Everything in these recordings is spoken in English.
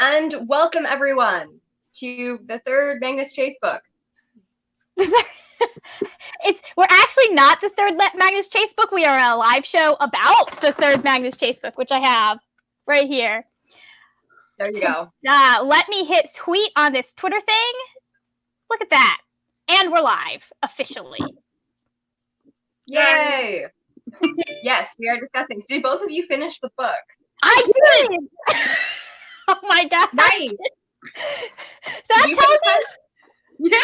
And welcome everyone to the third Magnus Chase book. We're actually not the third Magnus Chase book. We are a live show about the third Magnus Chase book, which I have right here. There you go. Let me hit tweet on this Twitter thing. Look at that. And we're live, officially. Yay! Yes, we are discussing. Did both of you finish the book? I did! Oh my god. Nice! That tells me... Yeah!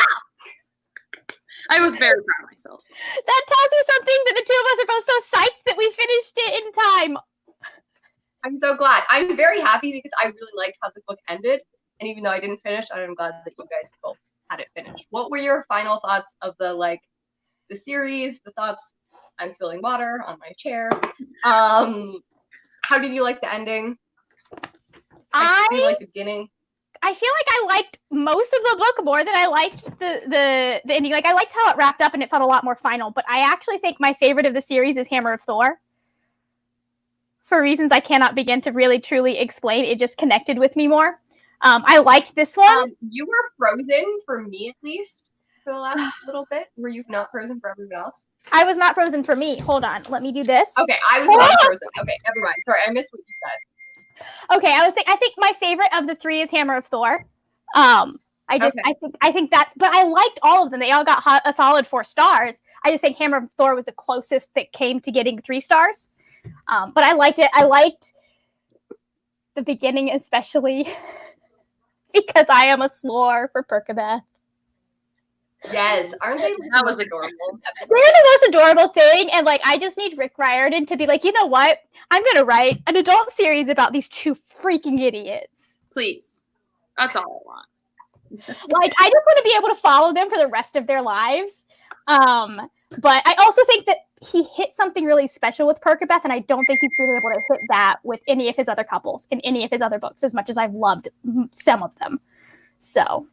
I was very proud of myself. That tells me something that the two of us are both so psyched that we finished it in time. I'm so glad. I'm very happy because I really liked how the book ended. And even though I didn't finish, I'm glad that you guys both had it finished. What were your final thoughts of the series, the thoughts? I'm spilling water on my chair. How did you like the ending? How did you like the beginning? I feel like I liked most of the book more than I liked the ending. Like, I liked how it wrapped up and it felt a lot more final. But I actually think my favorite of the series is Hammer of Thor. For reasons I cannot begin to really truly explain, it just connected with me more. I liked this one. You were frozen, for me at least, for the last little bit. Were you not frozen for everyone else? I was not frozen for me. Hold on. Let me do this. Okay, I was not frozen. Okay, never mind. Sorry, I missed what you said. Okay, I was saying I think my favorite of the three is Hammer of Thor. I think that's, but I liked all of them. They all got a solid 4 stars. I just think Hammer of Thor was the closest that came to getting 3 stars. But I liked it. I liked the beginning especially because I am a slore for Perkabeth. Yes, aren't they? That was adorable. They're the most adorable thing, and I just need Rick Riordan to be like, you know what? I'm gonna write an adult series about these 2 freaking idiots. Please, that's all I want. I just want to be able to follow them for the rest of their lives. But I also think that he hit something really special with Perkabeth, and I don't think he's been able to hit that with any of his other couples in any of his other books, as much as I've loved some of them. So.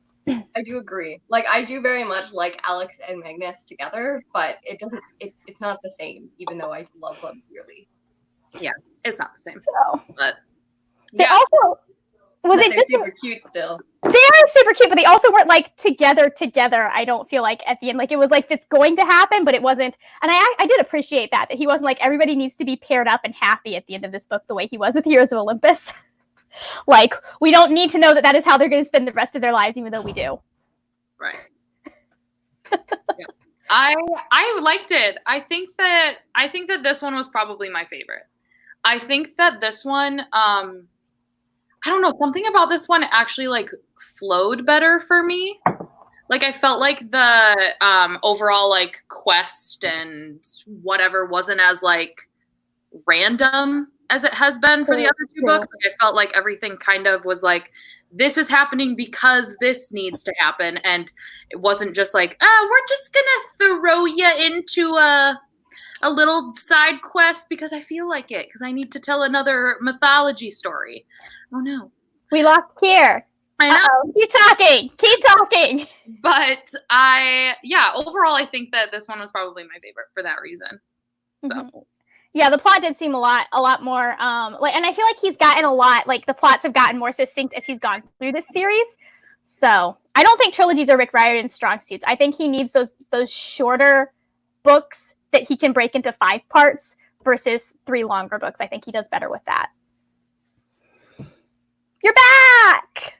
I do agree. I do very much like Alex and Magnus together, but it's not the same, even though I love them really. Yeah, it's not the same. So, but they also they're super cute still. They are super cute, but they also weren't together. I don't feel like at the end, it was it's going to happen, but it wasn't. And I did appreciate that he wasn't everybody needs to be paired up and happy at the end of this book the way he was with Heroes of Olympus. We don't need to know that is how they're going to spend the rest of their lives, even though we do. Right. Yeah. I liked it. I think that this one was probably my favorite. I think that this one, I don't know, something about this one actually flowed better for me. I felt like the overall quest and whatever wasn't as random as it has been for the other 2 books. I felt like everything kind of was this is happening because this needs to happen, and it wasn't just we're just gonna throw you into a little side quest because I feel like it, because I need to tell another mythology story. Oh no, we lost Kier. I know. Uh-oh. Keep talking. But overall I think that this one was probably my favorite for that reason. So. Mm-hmm. Yeah, the plot did seem a lot more, and I feel like he's gotten a lot, the plots have gotten more succinct as he's gone through this series. So, I don't think trilogies are Rick Riordan's strong suits. I think he needs those shorter books that he can break into 5 parts versus 3 longer books. I think he does better with that. You're back!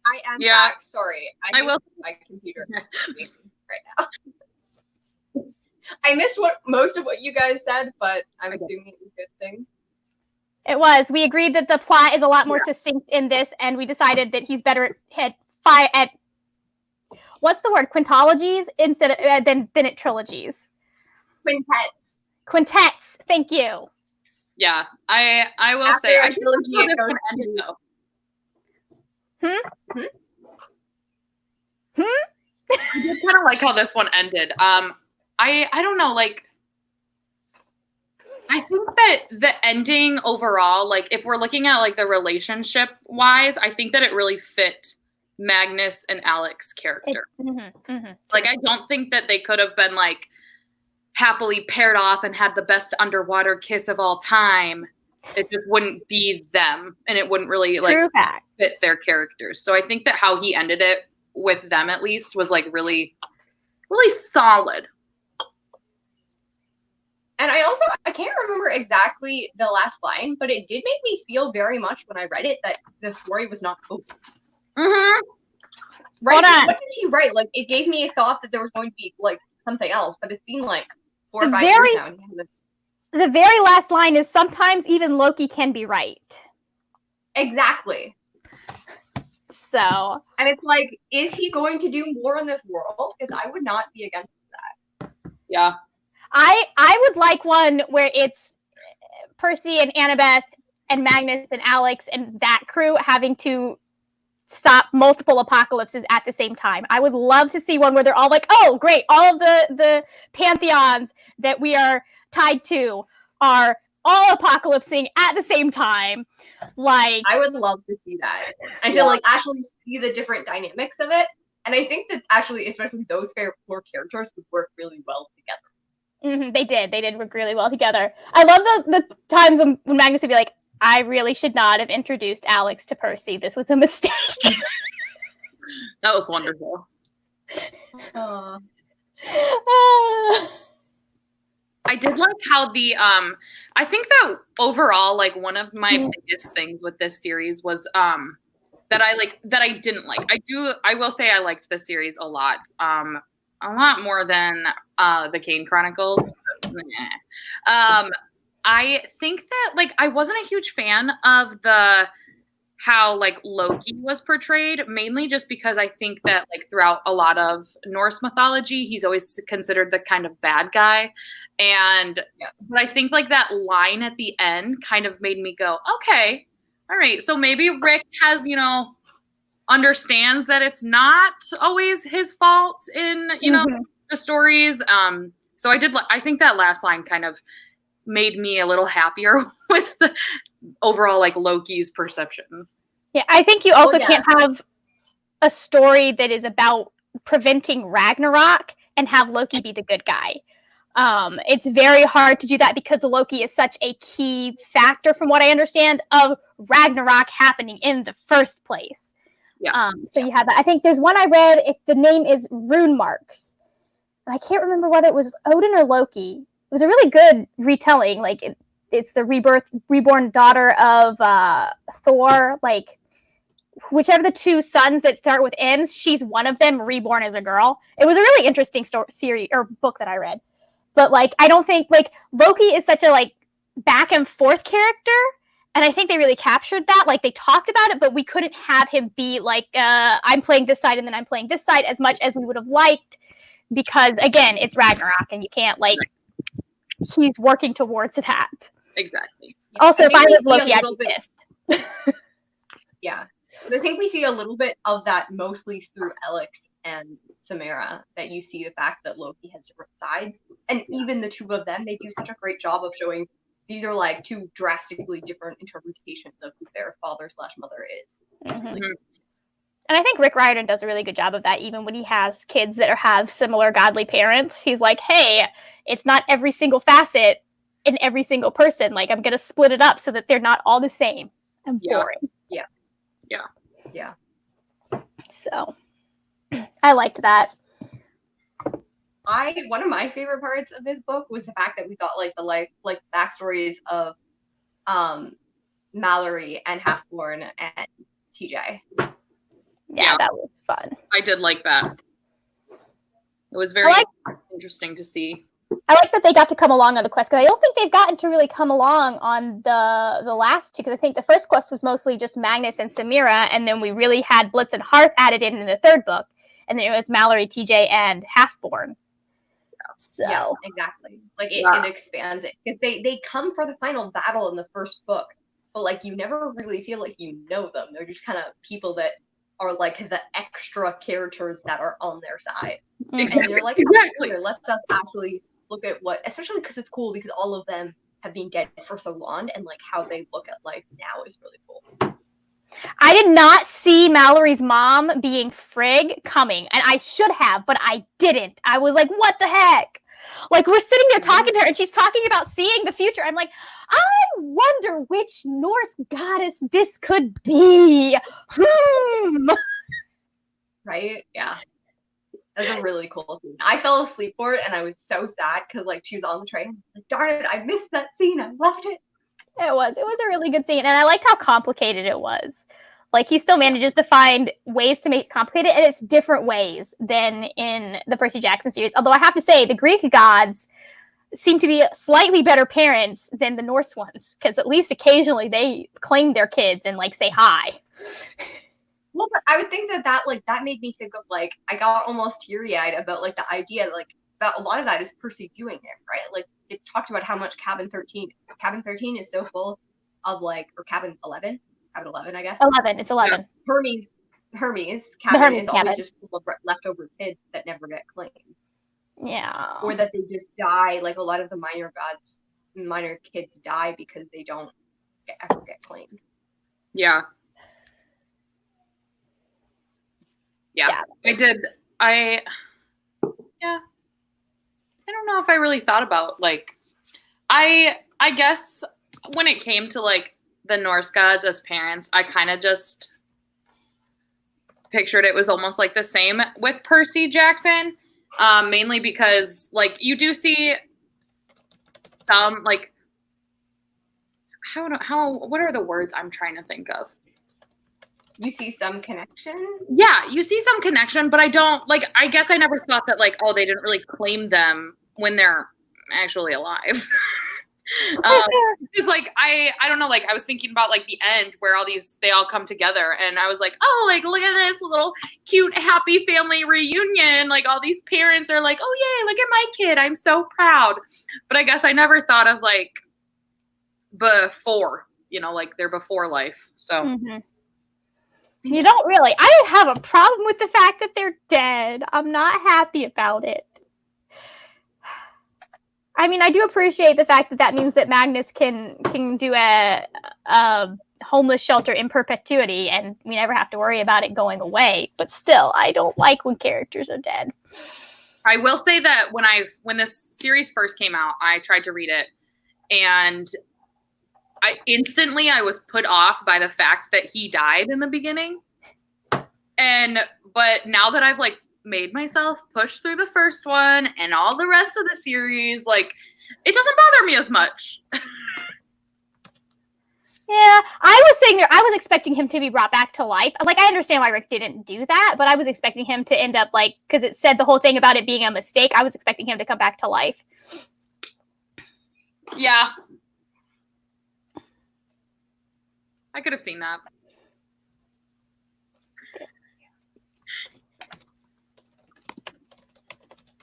I am back. Sorry. I will. My computer right now. I missed most of what you guys said, but I'm assuming it was a good thing. It was. We agreed that the plot is a lot more succinct in this, and we decided that he's better at what's the word? Quintologies instead of than at trilogies. Quintets. Thank you. Yeah, I will After say a I trilogy it goes ended though. I did kind of like how this one ended. I don't know, I think that the ending overall, if we're looking at the relationship wise, I think that it really fit Magnus and Alex's character. I don't think that they could have been happily paired off and had the best underwater kiss of all time it just wouldn't be them, and it wouldn't really like fit their characters. So I think that how he ended it with them, at least, was like really, really solid. And I can't remember exactly the last line, but it did make me feel very much when I read it that the story was not over. Mm-hmm. Right? What did he write? Like, it gave me a thought that there was going to be like something else, but it's been like 4 or 5 years now. The very last line is sometimes even Loki can be right. Exactly. So. And it's like, is he going to do more in this world? Because I would not be against that. Yeah. I would like one where it's Percy and Annabeth and Magnus and Alex and that crew having to stop multiple apocalypses at the same time. I would love to see one where they're all like, oh, great, all of the pantheons that we are tied to are all apocalypsing at the same time. Like, I would love to see that. And to like actually see the different dynamics of it. And I think that actually, especially those 4 characters would work really well together. Mm-hmm, they did work really well together. I love the times when Magnus would be like, I really should not have introduced Alex to Percy. This was a mistake. That was wonderful. I did like how the I think that overall, like, one of my biggest things with this series was that I didn't like. I will say I liked this series a lot more than the Kane Chronicles. I think that, like, I wasn't a huge fan of how like Loki was portrayed, mainly just because I think that, like, throughout a lot of Norse mythology, he's always considered the kind of bad guy. And but I think like that line at the end kind of made me go, okay, all right, so maybe Rick has, understands that it's not always his fault in, the stories. So I think that last line kind of made me a little happier with the overall, like, Loki's perception. Yeah, I think you also can't have a story that is about preventing Ragnarok and have Loki be the good guy. It's very hard to do that because Loki is such a key factor, from what I understand, of Ragnarok happening in the first place. Yeah. So you have that. I think there's one I read, if the name is Rune Marks. And I can't remember whether it was Odin or Loki. It was a really good retelling. Like, it's the reborn daughter of Thor. Like, whichever the 2 sons that start with M's, she's one of them, reborn as a girl. It was a really interesting series or book that I read. But, like, I don't think, like, Loki is such a, like, back and forth character. And I think they really captured that. Like, they talked about it, but we couldn't have him be like, I'm playing this side and then I'm playing this side as much as we would have liked. Because, again, it's Ragnarok and you can't, like, he's working towards that. Exactly. Also, if I was Loki, I'd be pissed. Yeah. I think we see a little bit of that mostly through Alex and Samara, that you see the fact that Loki has different sides. And even the 2 of them, they do such a great job of showing these are like 2 drastically different interpretations of who their father/mother is. Mm-hmm. Really cool. And I think Rick Riordan does a really good job of that, even when he has kids that have similar godly parents. He's like, hey, it's not every single facet in every single person. Like, I'm going to split it up so that they're not all the same and boring. Yeah. So, I liked that. One of my favorite parts of this book was the fact that we got like the backstories of Mallory and Halfborn and TJ. Yeah, that was fun. I did like that. It was very interesting to see. I like that they got to come along on the quest, because I don't think they've gotten to really come along on the last 2, because I think the first quest was mostly just Magnus and Samira, and then we really had Blitz and Hearth added in the 3rd book, and then it was Mallory, TJ, and Halfborn. So. Yeah, exactly. Like, it expands it, because they come for the final battle in the 1st book, but like you never really feel like you know them. They're just kind of people that are like the extra characters that are on their side. Exactly. And you're like, exactly. Let's us actually look at what, especially because it's cool because all of them have been dead for so long, and like how they look at life now is really cool. I did not see Mallory's mom being Frigg coming, and I should have, but I didn't. I was like, what the heck? Like, we're sitting there talking to her, and she's talking about seeing the future. I'm like, I wonder which Norse goddess this could be. Right? Yeah. That was a really cool scene. I fell asleep for it, and I was so sad because, like, she was on the train. Like, darn it, I missed that scene. I loved it. It was a really good scene, and I liked how complicated it was. Like, he still manages to find ways to make it complicated, and it's different ways than in the Percy Jackson series. Although I have to say, the Greek gods seem to be slightly better parents than the Norse ones, because at least occasionally they claim their kids and, like, say hi. Well, but I would think that made me think of, like, I got almost teary-eyed about, like, the idea, like, that a lot of that is Percy doing it, right? Like, it talked about how much Cabin 13 is so full of, like, or Cabin 11, I guess. 11, it's 11. Yeah. Hermes cabin Hermes is cabin. always just full of leftover kids that never get claimed. Yeah. Or that they just die, like a lot of the minor kids die because they don't ever get claimed. Yeah. Yeah. I don't know if I really thought about, like, I guess when it came to, like, the Norse gods as parents, I kind of just pictured it was almost like the same with Percy Jackson, mainly because, like, you do see some, like, what are the words I'm trying to think of? You see some connection? Yeah, you see some connection, but I don't, like, I guess I never thought that, like, oh, they didn't really claim them when they're actually alive. It's like, I don't know, like, I was thinking about, like, the end where they all come together, and I was like, oh, like, look at this little cute, happy family reunion. Like, all these parents are like, oh, yay, look at my kid. I'm so proud. But I guess I never thought of, like, before, like, their before life. So. Mm-hmm. You don't really. I don't have a problem with the fact that they're dead. I'm not happy about it. I mean, I do appreciate the fact that means that Magnus can do a homeless shelter in perpetuity, and we never have to worry about it going away. But still, I don't like when characters are dead. I will say that when this series first came out, I tried to read it, and I was put off by the fact that he died in the beginning. But now that I've, like, made myself push through the first one and all the rest of the series, like, it doesn't bother me as much. Yeah, I was saying I was expecting him to be brought back to life. Like, I understand why Rick didn't do that, but I was expecting him to end up, like, because it said the whole thing about it being a mistake, I was expecting him to come back to life. Yeah. I could have seen that.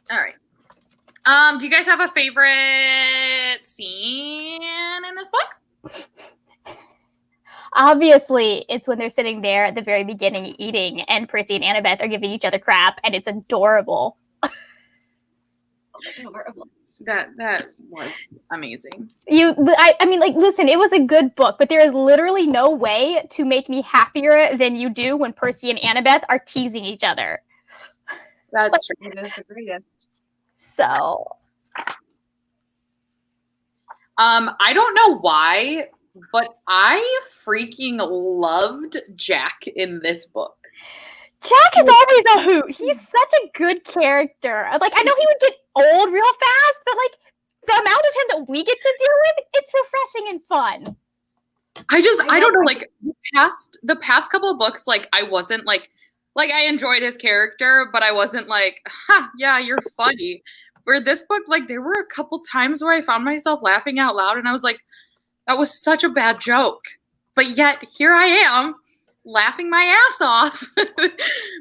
All right. Do you guys have a favorite scene in this book? Obviously, it's when they're sitting there at the very beginning eating, and Percy and Annabeth are giving each other crap, and it's adorable. Adorable. That was amazing. I mean, like, listen, it was a good book, but there is literally no way to make me happier than you do when Percy and Annabeth are teasing each other. That's true. It is the greatest. So, I don't know why, but I freaking loved Jack in this book. Jack is always a hoot. He's such a good character. Like, I know he would get old real fast, but, like, the amount of him that we get to deal with, it's refreshing and fun. I don't know, like, the past couple of books, like, I wasn't, like, I enjoyed his character, but I wasn't like, ha, yeah, you're funny. Where this book, like, there were a couple times where I found myself laughing out loud, and I was like, that was such a bad joke. But yet, here I am, laughing my ass off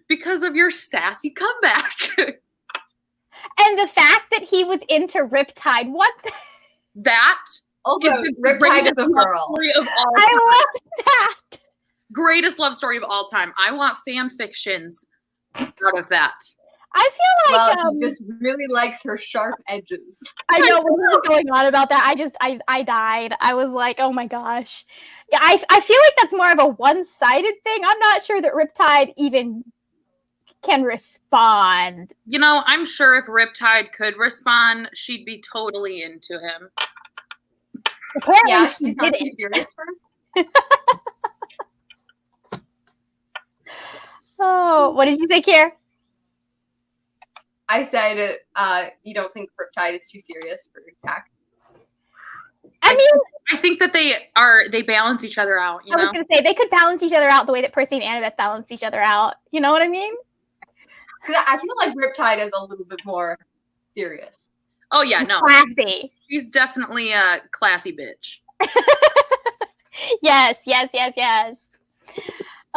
because of your sassy comeback. And the fact that he was into Riptide, what? That also, Riptide is a girl. I love that. Greatest love story of all time. I want fan fictions out of that. I feel like he just really likes her sharp edges. I know when he was going on about that. I died. I was like, oh my gosh. Yeah, I feel like that's more of a one-sided thing. I'm not sure that Riptide even can respond. You know, I'm sure if Riptide could respond, she'd be totally into him. Apparently, Yeah, she she's not too didn't. serious for him. Oh, what did you say, Kier? I said, you don't think Riptide is too serious for Jack? I mean, I think that they balance each other out. You know? I was going to say, they could balance each other out the way that Percy and Annabeth balance each other out. You know what I mean? Because I feel like Riptide is a little bit more serious. Oh, yeah, no. Classy. She's definitely a classy bitch. Yes.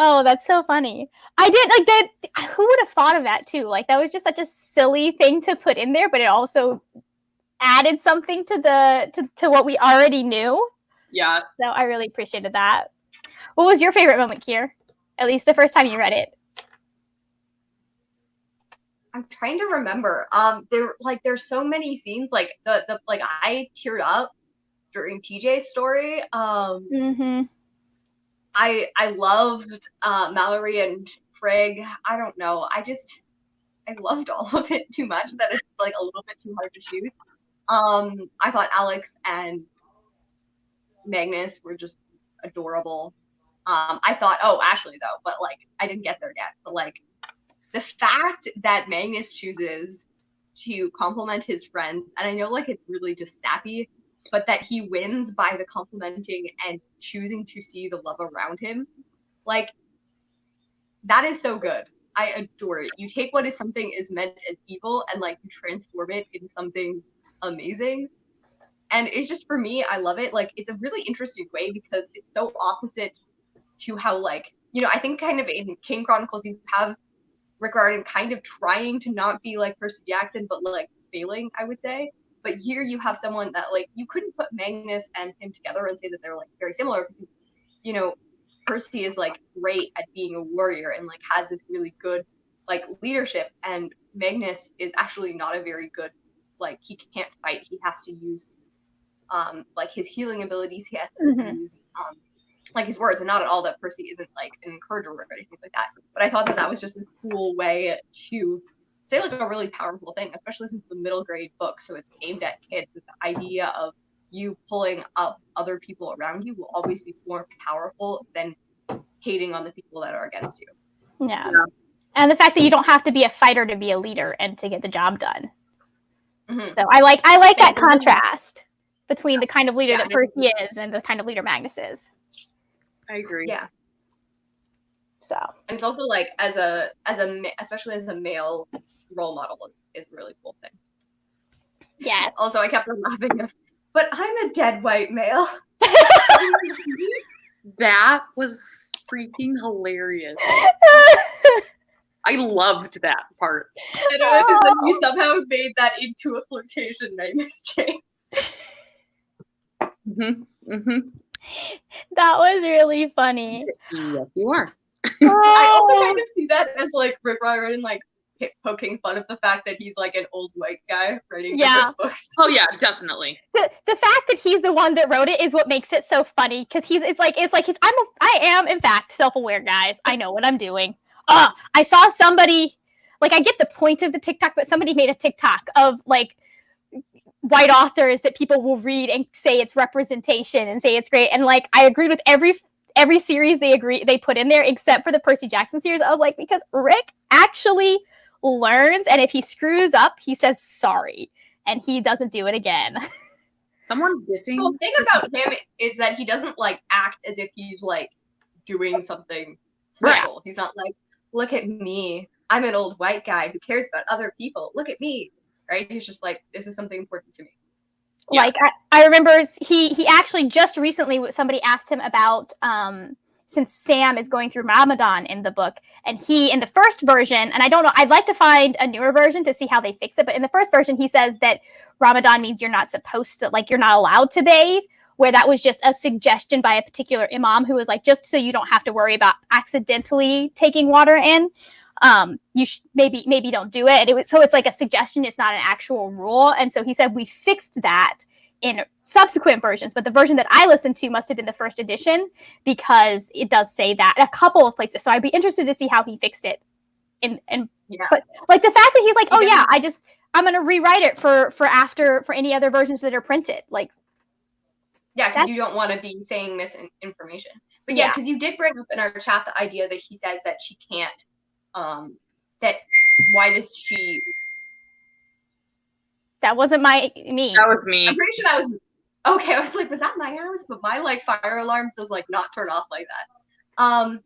Oh, that's so funny. I did like that. Who would have thought of that too? Like that was just such a silly thing to put in there, but it also added something to what we already knew. Yeah. So I really appreciated that. What was your favorite moment, Kier? At least the first time you read it. I'm trying to remember. There's so many scenes. Like the I teared up during TJ's story. I loved Mallory and Frigg. I don't know. I loved all of it too much that it's like a little bit too hard to choose. I thought Alex and Magnus were just adorable. I thought, Ashley though, but like I didn't get there yet. But like the fact that Magnus chooses to compliment his friend, and I know like it's really just sappy, but that he wins by the complimenting and choosing to see the love around him, like that is so good. I adore it. You take what is something is meant as evil and like you transform it into something amazing. And it's just, for me, I love it. Like, it's a really interesting way because it's so opposite to how, like, you know, I think kind of in King Chronicles, you have Rick Riordan kind of trying to not be like Percy Jackson, but like failing, I would say. But here you have someone that, like, you couldn't put Magnus and him together and say that they're, like, very similar because, you know, Percy is, like, great at being a warrior and, like, has this really good, like, leadership. And Magnus is actually not a very good, like, he can't fight. He has to use, like, his healing abilities. He has to use, like, his words. And not at all that Percy isn't, like, an encourager or anything like that. But I thought that that was just a cool way to say like a really powerful thing, especially since the middle grade book, so it's aimed at kids. The idea of you pulling up other people around you will always be more powerful than hating on the people that are against you. Yeah. And the fact that you don't have to be a fighter to be a leader and to get the job done. So I like that contrast between the kind of leader that Percy is and the kind of leader Magnus is. I agree. Yeah. So, and it's also like especially as a male role model is a really cool thing. Yes. Also, I kept on laughing, but I'm a dead white male. That was freaking hilarious. I loved that part. And then you somehow made that into a flirtation, right, Miss James? That was really funny. Yes, you are. I also kind of see that as like Rick Riordan like poking fun of the fact that he's like an old white guy writing those books. Oh yeah, definitely. The fact that he's the one that wrote it is what makes it so funny because I am in fact self-aware, guys. I know what I'm doing. I saw somebody, like, I get the point of the TikTok, but somebody made a TikTok of like white authors that people will read and say it's representation and say it's great, and like I agreed with every series they put in there except for the Percy Jackson series. I was like, because Rick actually learns, and if he screws up, he says sorry, and he doesn't do it again. Someone dissing. The thing about him is that he doesn't like act as if he's like doing something special. Right. He's not like, look at me, I'm an old white guy who cares about other people. Look at me, right? He's just like, this is something important to me. Yeah. Like I remember he actually just recently somebody asked him about since Sam is going through Ramadan in the book, and he in the first version, and I don't know, I'd like to find a newer version to see how they fix it, but in the first version he says that Ramadan means you're not supposed to, like, you're not allowed to bathe, where that was just a suggestion by a particular imam who was like, just so you don't have to worry about accidentally taking water in, you maybe don't do it. And so it's like a suggestion, it's not an actual rule. And so he said we fixed that in subsequent versions, but the version that I listened to must have been the first edition because it does say that in a couple of places. So I'd be interested to see how he fixed it in Yeah. But like the fact that he's like, oh yeah, I'm gonna rewrite it for any other versions that are printed. Like, yeah, because you don't want to be saying misinformation. But yeah, because you did bring up in our chat the idea that he says that she can't. That why does she? That wasn't me. That was me. I'm pretty sure that was okay. I was like, was that my house? But my like fire alarm does like not turn off like that.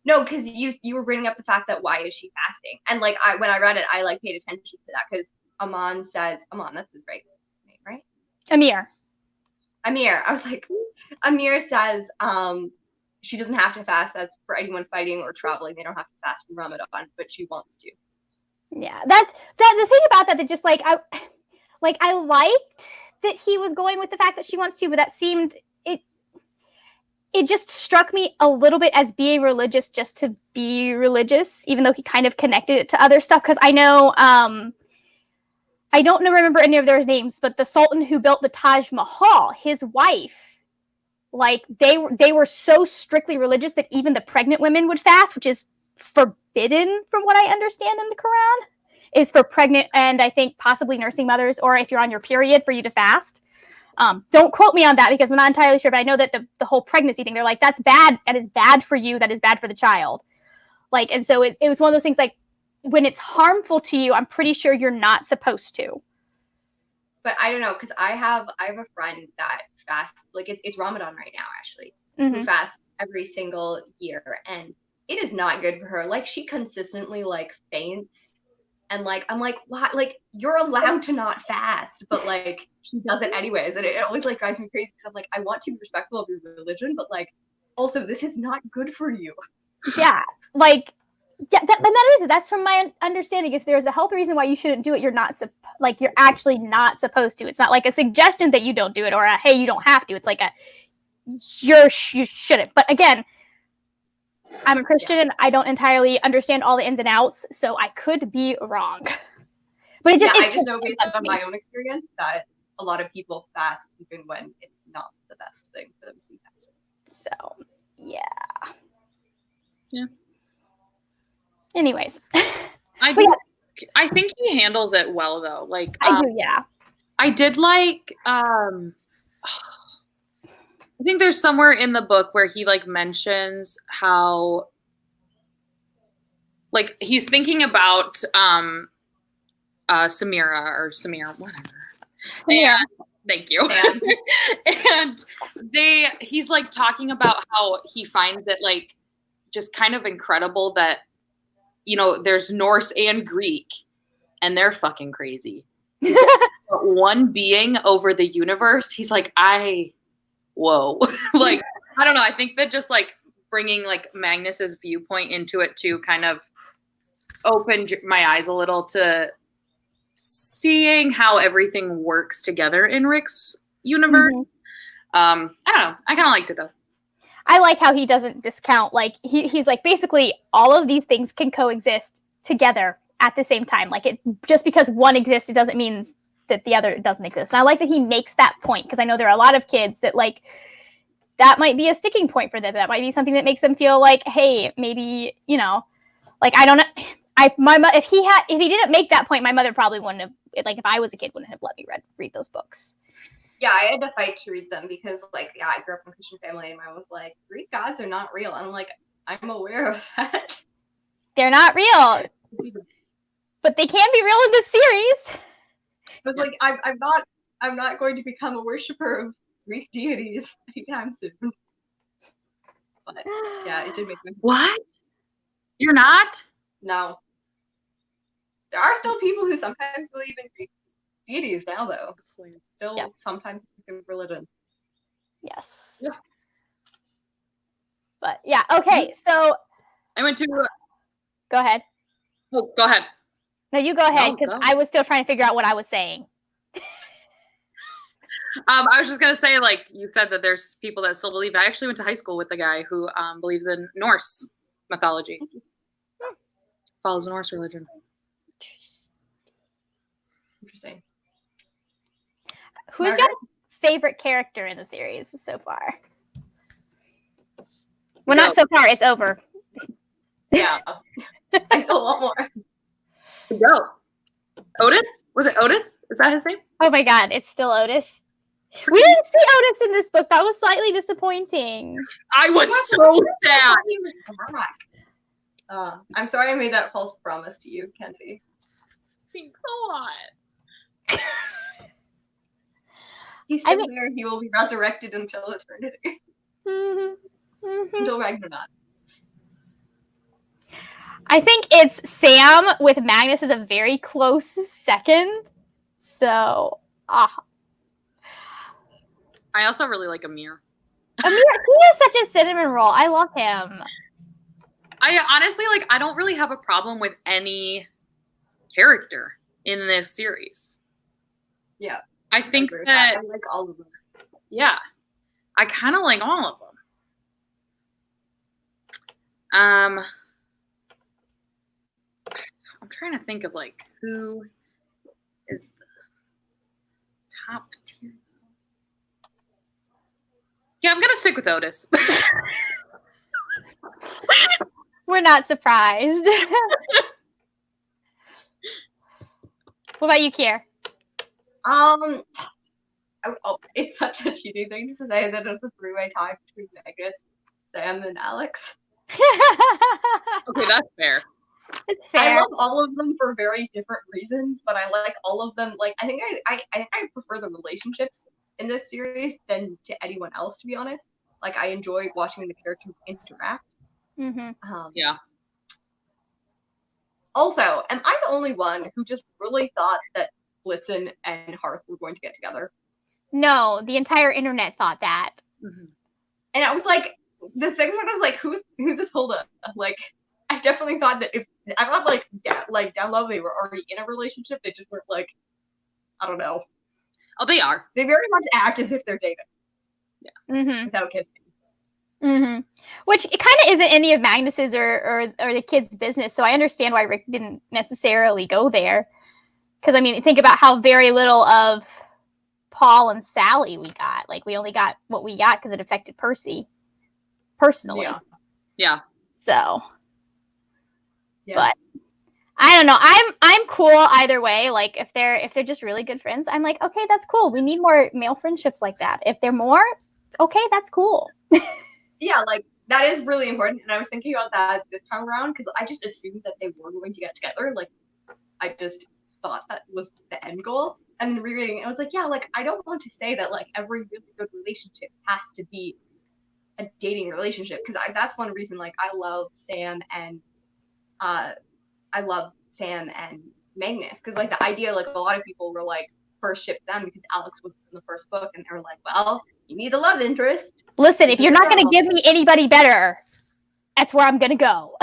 No, because you were bringing up the fact that why is she fasting? And like when I read it, I like paid attention to that because Amon says that's his right name, right? Amir. I was like, Amir says she doesn't have to fast. That's for anyone fighting or traveling. They don't have to fast from Ramadan, but she wants to. Yeah, that's the thing about that just like I liked that he was going with the fact that she wants to, but that seemed it just struck me a little bit as being religious just to be religious, even though he kind of connected it to other stuff. Because I know I don't remember any of their names, but the Sultan who built the Taj Mahal, his wife, like they were so strictly religious that even the pregnant women would fast, which is forbidden from what I understand in the Quran, is for pregnant and I think possibly nursing mothers, or if you're on your period, for you to fast. Don't quote me on that because I'm not entirely sure, but I know that the whole pregnancy thing, they're like, that's bad. That is bad for you. That is bad for the child. Like, and so it was one of those things like when it's harmful to you, I'm pretty sure you're not supposed to. But I don't know, because I have a friend that fasts, like it's Ramadan right now, actually, who fasts every single year, and it is not good for her. Like she consistently like faints, and like I'm like, why? Like you're allowed to not fast, but like she does it anyways, and it always like drives me crazy because I'm like, I want to be respectful of your religion, but like also this is not good for you. Yeah, like. Yeah, that's from my understanding. If there's a health reason why you shouldn't do it, you're you're actually not supposed to. It's not like a suggestion that you don't do it or a hey, you don't have to. It's like a you shouldn't. But again, I'm a Christian and I don't entirely understand all the ins and outs, so I could be wrong. But I just know based on my own experience that a lot of people fast even when it's not the best thing for them to be fasting. So yeah. Anyways, I think he handles it well though. Like I do, yeah. I did like I think there's somewhere in the book where he like mentions how like he's thinking about Samira or Samir, whatever. Yeah. Thank you. And he's like talking about how he finds it like just kind of incredible that there's Norse and Greek, and they're fucking crazy. Like, one being over the universe. He's like, whoa. Like, I don't know. I think that just like bringing like Magnus's viewpoint into it too kind of opened my eyes a little to seeing how everything works together in Rick's universe. I don't know. I kind of liked it though. I like how he doesn't discount, like, he's like, basically, all of these things can coexist together at the same time. Like, just because one exists, it doesn't mean that the other doesn't exist. And I like that he makes that point, because I know there are a lot of kids that, like, that might be a sticking point for them. That might be something that makes them feel like, hey, maybe, like, I don't know. If he didn't make that point, my mother probably wouldn't have, like, if I was a kid, wouldn't have let me read those books. Yeah, I had to fight to read them because, like, yeah, I grew up in a Christian family, and I was like, Greek gods are not real. I'm like, I'm aware of that. They're not real, but they can be real in this series. But like, I'm not going to become a worshiper of Greek deities anytime soon. But yeah, it did make me. What? You're not? No. There are still people who sometimes believe in Greek deities now, though. Still, yes. Sometimes in religion. Yes. Yeah. But yeah, okay. So I went to. Go ahead. Oh, go ahead. No, you go ahead because I was still trying to figure out what I was saying. I was just gonna say, like you said, that there's people that still believe. I actually went to high school with a guy who believes in Norse mythology. Follows the Norse religion. Interesting. Who's your favorite character in the series so far? Well, not so far. It's over. Yeah. I feel a lot more. Go. Otis? Was it Otis? Is that his name? Oh my god, it's still Otis. We didn't see Otis in this book. That was slightly disappointing. I was so sad. He was back. I'm sorry I made that false promise to you, Kenzie. Thanks a lot. He's still there. He will be resurrected until eternity. Until Ragnarok. I think it's Sam with Magnus is a very close second. So, I also really like Amir. Amir, he is such a cinnamon roll. I love him. I honestly, I don't really have a problem with any character in this series. Yeah. I think that I like all of them. Yeah. I kind of like all of them. I'm trying to think of who is the top tier. Yeah, I'm gonna stick with Otis. We're not surprised. What about you, Kier? It's such a cheating thing to say that it's a three-way tie between Magnus, Sam, and Alex. Okay, that's fair. It's fair. I love all of them for very different reasons, but I like all of them. I think I prefer the relationships in this series than to anyone else, to be honest. I enjoy watching the characters interact. Yeah. Also, am I the only one who just really thought that Blitzen and Hearth were going to get together? No, the entire internet thought that. And I was like, the second one was who's this Hilda? I definitely thought that I thought down low they were already in a relationship. They just weren't I don't know. Oh, they are. They very much act as if they're dating. Yeah. Without kissing. Which it kind of isn't any of Magnus's or the kids' business. So I understand why Rick didn't necessarily go there. Because think about how very little of Paul and Sally we got. We only got what we got because it affected Percy personally. Yeah. So. Yeah. But I don't know. I'm cool either way. If they're just really good friends, I'm okay, that's cool. We need more male friendships like that. If they're more, okay, that's cool. Yeah, that is really important. And I was thinking about that this time around because I just assumed that they were going to get together. I just thought that was the end goal. And then rereading it, I was I don't want to say that every really good relationship has to be a dating relationship because that's one reason I love Sam and Magnus because the idea a lot of people were first ship them because Alex was in the first book and they were well, you need a love interest. Listen, if you're not going to give me anybody better, that's where I'm going to go.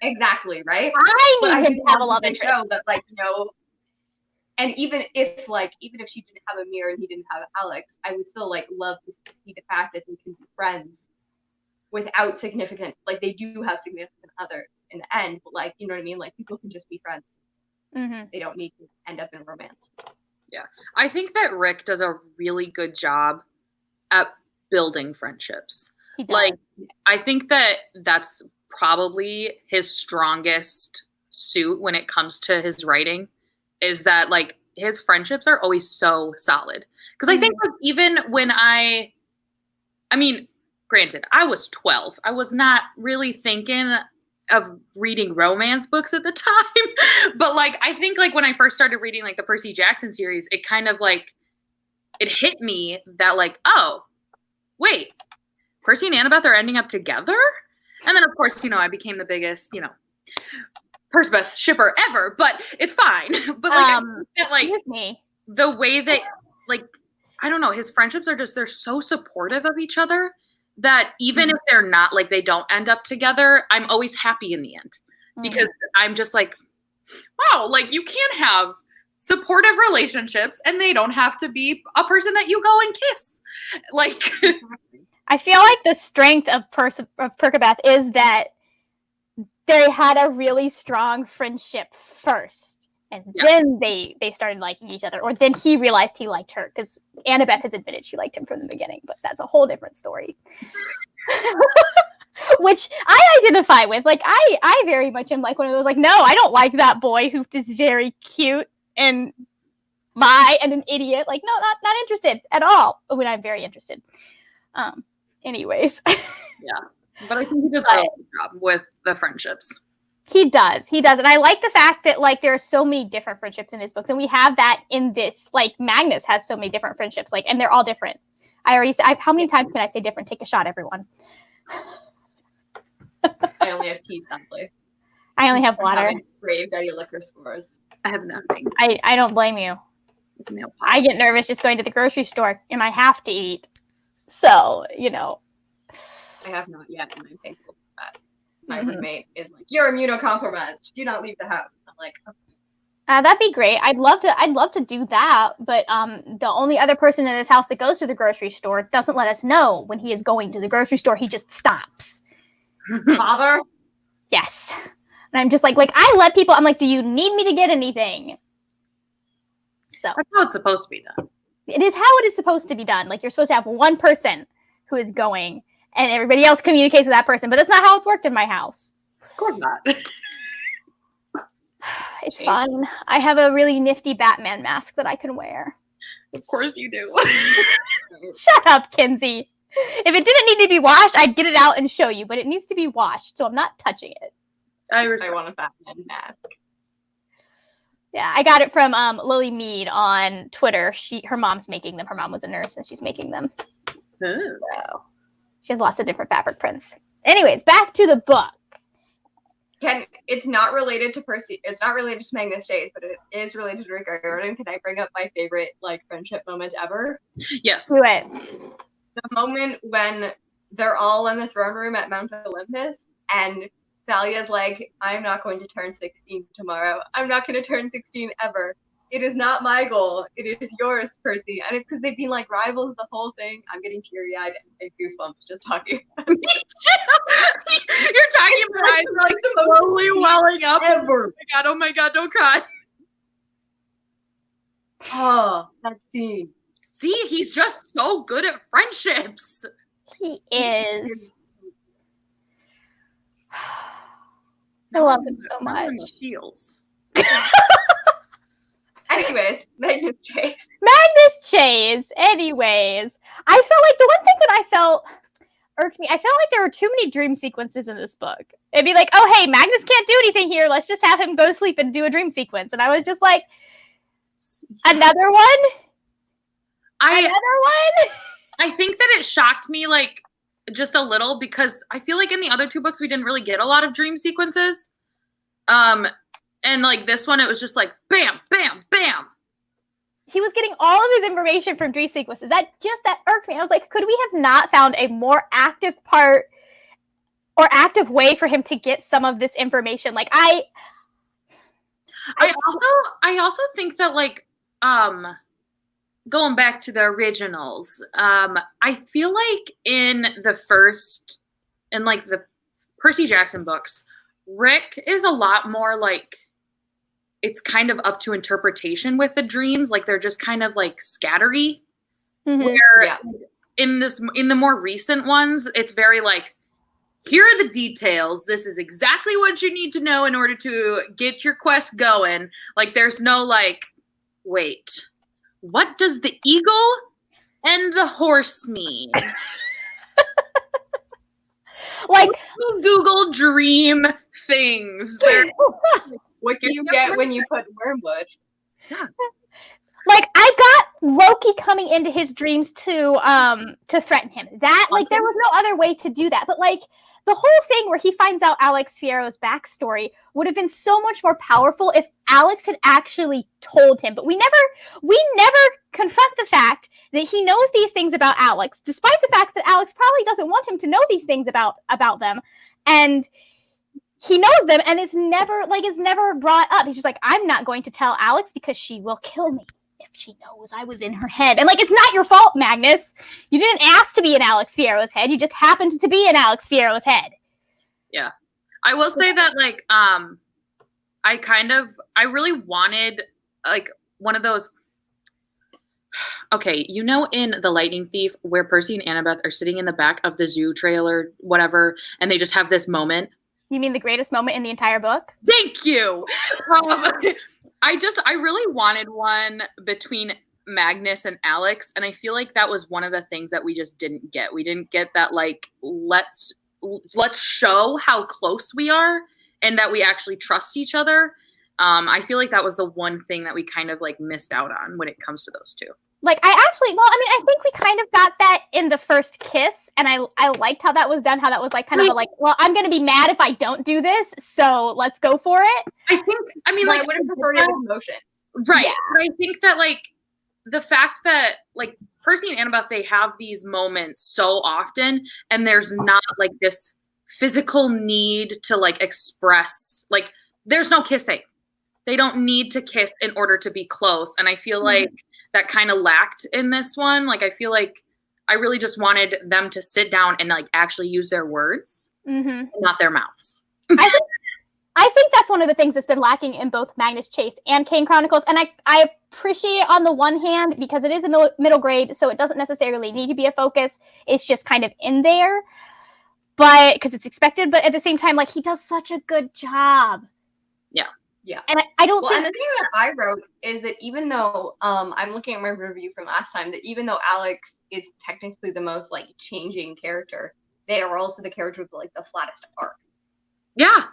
Exactly, right? I need him to have a love interest. Show that and even if she didn't have Amir and he didn't have Alex, I would still love to see the fact that they can be friends without significant they do have significant others in the end, but you know what I mean? People can just be friends. They don't need to end up in romance. Yeah. I think that Rick does a really good job at building friendships. He does. I think that that's probably his strongest suit when it comes to his writing is that his friendships are always so solid. Because I think even when granted, I was 12. I was not really thinking of reading romance books at the time. But I think when I first started reading the Percy Jackson series, it kind of it hit me that oh, wait, Percy and Annabeth are ending up together? And then of course, I became the biggest, first best shipper ever, but it's fine. But excuse me. The way that I don't know, his friendships are just, they're so supportive of each other that even if they're not they don't end up together, I'm always happy in the end because I'm just wow, you can't have supportive relationships and they don't have to be a person that you go and kiss. I feel the strength of Perkabeth is that they had a really strong friendship first. And then they started liking each other. Or then he realized he liked her. Because Annabeth has admitted she liked him from the beginning. But that's a whole different story. which I identify with. Like, I very much am like one of those, like, no, I don't like that boy who is very cute and an idiot. Like, no, not interested at all. When I'm very interested. Anyways. Yeah. But I think he does a really good job with the friendships. He does. And I like the fact that, like, there are so many different friendships in his books, and we have that in this. Like, Magnus has so many different friendships, like, and they're all different. I already said, how many times can I say different? Take a shot, everyone. I only have tea, sadly. I only have water. Brave Daddy liquor scores. I have nothing. I don't blame you. No. I get nervous just going to the grocery store, and I have to eat. So, you know. I have not yet, and I'm thankful for that. My roommate is like, "You're immunocompromised. Do not leave the house." I'm like, okay. That'd be great. I'd love to do that, but the only other person in this house that goes to the grocery store doesn't let us know when he is going to the grocery store. He just stops. Father? Yes. And I'm just like I let people. I'm like, do you need me to get anything? So that's how it's supposed to be done. It is how it is supposed to be done. Like, you're supposed to have one person who is going, and everybody else communicates with that person. But that's not how it's worked in my house. Of course not. It's fun. I have a really nifty Batman mask that I can wear. Of course you do. Shut up, Kinsey. If it didn't need to be washed, I'd get it out and show you, but it needs to be washed, so I'm not touching it. I want a Batman mask. Yeah, I got it from Lily Mead on Twitter. Her mom's making them. Her mom was a nurse, and she's making them. So she has lots of different fabric prints. Anyways, back to the book. It's not related to Percy. It's not related to Magnus Chase, but it is related to Rick Riordan. Can I bring up my favorite friendship moment ever? Yes. Do it. The moment when they're all in the throne room at Mount Olympus, and Thalia's like, "I'm not going to turn 16 tomorrow. I'm not going to turn 16 ever. It is not my goal. It is yours, Percy." And it's because they've been rivals the whole thing. I'm getting teary-eyed and goosebumps just talking. Me too. You're talking about eyes slowly welling up. Ever. Oh my god, don't cry. Oh, that scene. See, he's just so good at friendships. He is. I love him so much. Feels. Anyways, Magnus Chase. Anyways, I felt like the one thing that I felt irked me, I felt like there were too many dream sequences in this book. It'd be like, oh, hey, Magnus can't do anything here. Let's just have him go to sleep and do a dream sequence. And I was just like, another one? I think that it shocked me just a little because I feel like in the other two books we didn't really get a lot of dream sequences. And this one it was just bam, bam, bam. He was getting all of his information from dream sequences. That irked me. I was like, could we have not found a more active part or active way for him to get some of this information? I also think that going back to the originals, I feel like in the Percy Jackson books, Rick is a lot more it's kind of up to interpretation with the dreams. They're just kind of scattery. Mm-hmm. Where in the more recent ones, it's very here are the details. This is exactly what you need to know in order to get your quest going. There's no wait, what does the eagle and the horse mean? Google dream things. What do you get when you put wormwood? Yeah. I got Loki coming into his dreams to threaten him. That there was no other way to do that. But the whole thing where he finds out Alex Fierro's backstory would have been so much more powerful if Alex had actually told him. But we never confront the fact that he knows these things about Alex, despite the fact that Alex probably doesn't want him to know these things about them. And he knows them, and it's never brought up. He's just I'm not going to tell Alex because she will kill me if she knows I was in her head. And it's not your fault, Magnus. You didn't ask to be in Alex Fierro's head. You just happened to be in Alex Fierro's head. Yeah. I will say that I really wanted one of those Okay, you know in The Lightning Thief where Percy and Annabeth are sitting in the back of the zoo trailer, whatever, and they just have this moment? You mean the greatest moment in the entire book? Thank you! I really wanted one between Magnus and Alex, and I feel like that was one of the things that we just didn't get. We didn't get that, like, let's show how close we are and that we actually trust each other. I feel like that was the one thing that we kind of, like, missed out on when it comes to those two. Like, I think we kind of got that in the first kiss, and I liked how that was done, how that was, like, kind of a, like, well, I'm going to be mad if I don't do this, so let's go for it. I would have preferred it with emotions. Right. Yeah. But I think that, like, the fact that, like, Percy and Annabeth, they have these moments so often, and there's not, like, this physical need to, like, express, like, there's no kissing. They don't need to kiss in order to be close, and I feel like that kind of lacked in this one. Like, I feel like I really just wanted them to sit down and, like, actually use their words, not their mouths. I think that's one of the things that's been lacking in both Magnus Chase and Kane Chronicles, and I appreciate it on the one hand because it is a middle grade, so it doesn't necessarily need to be a focus. It's just kind of in there, but because it's expected. But at the same time, like, he does such a good job. Yeah. And I don't think... And the thing that I wrote is that even though, I'm looking at my review from last time, that even though Alex is technically the most, like, changing character, they are also the character with, like, the flattest arc. Yeah.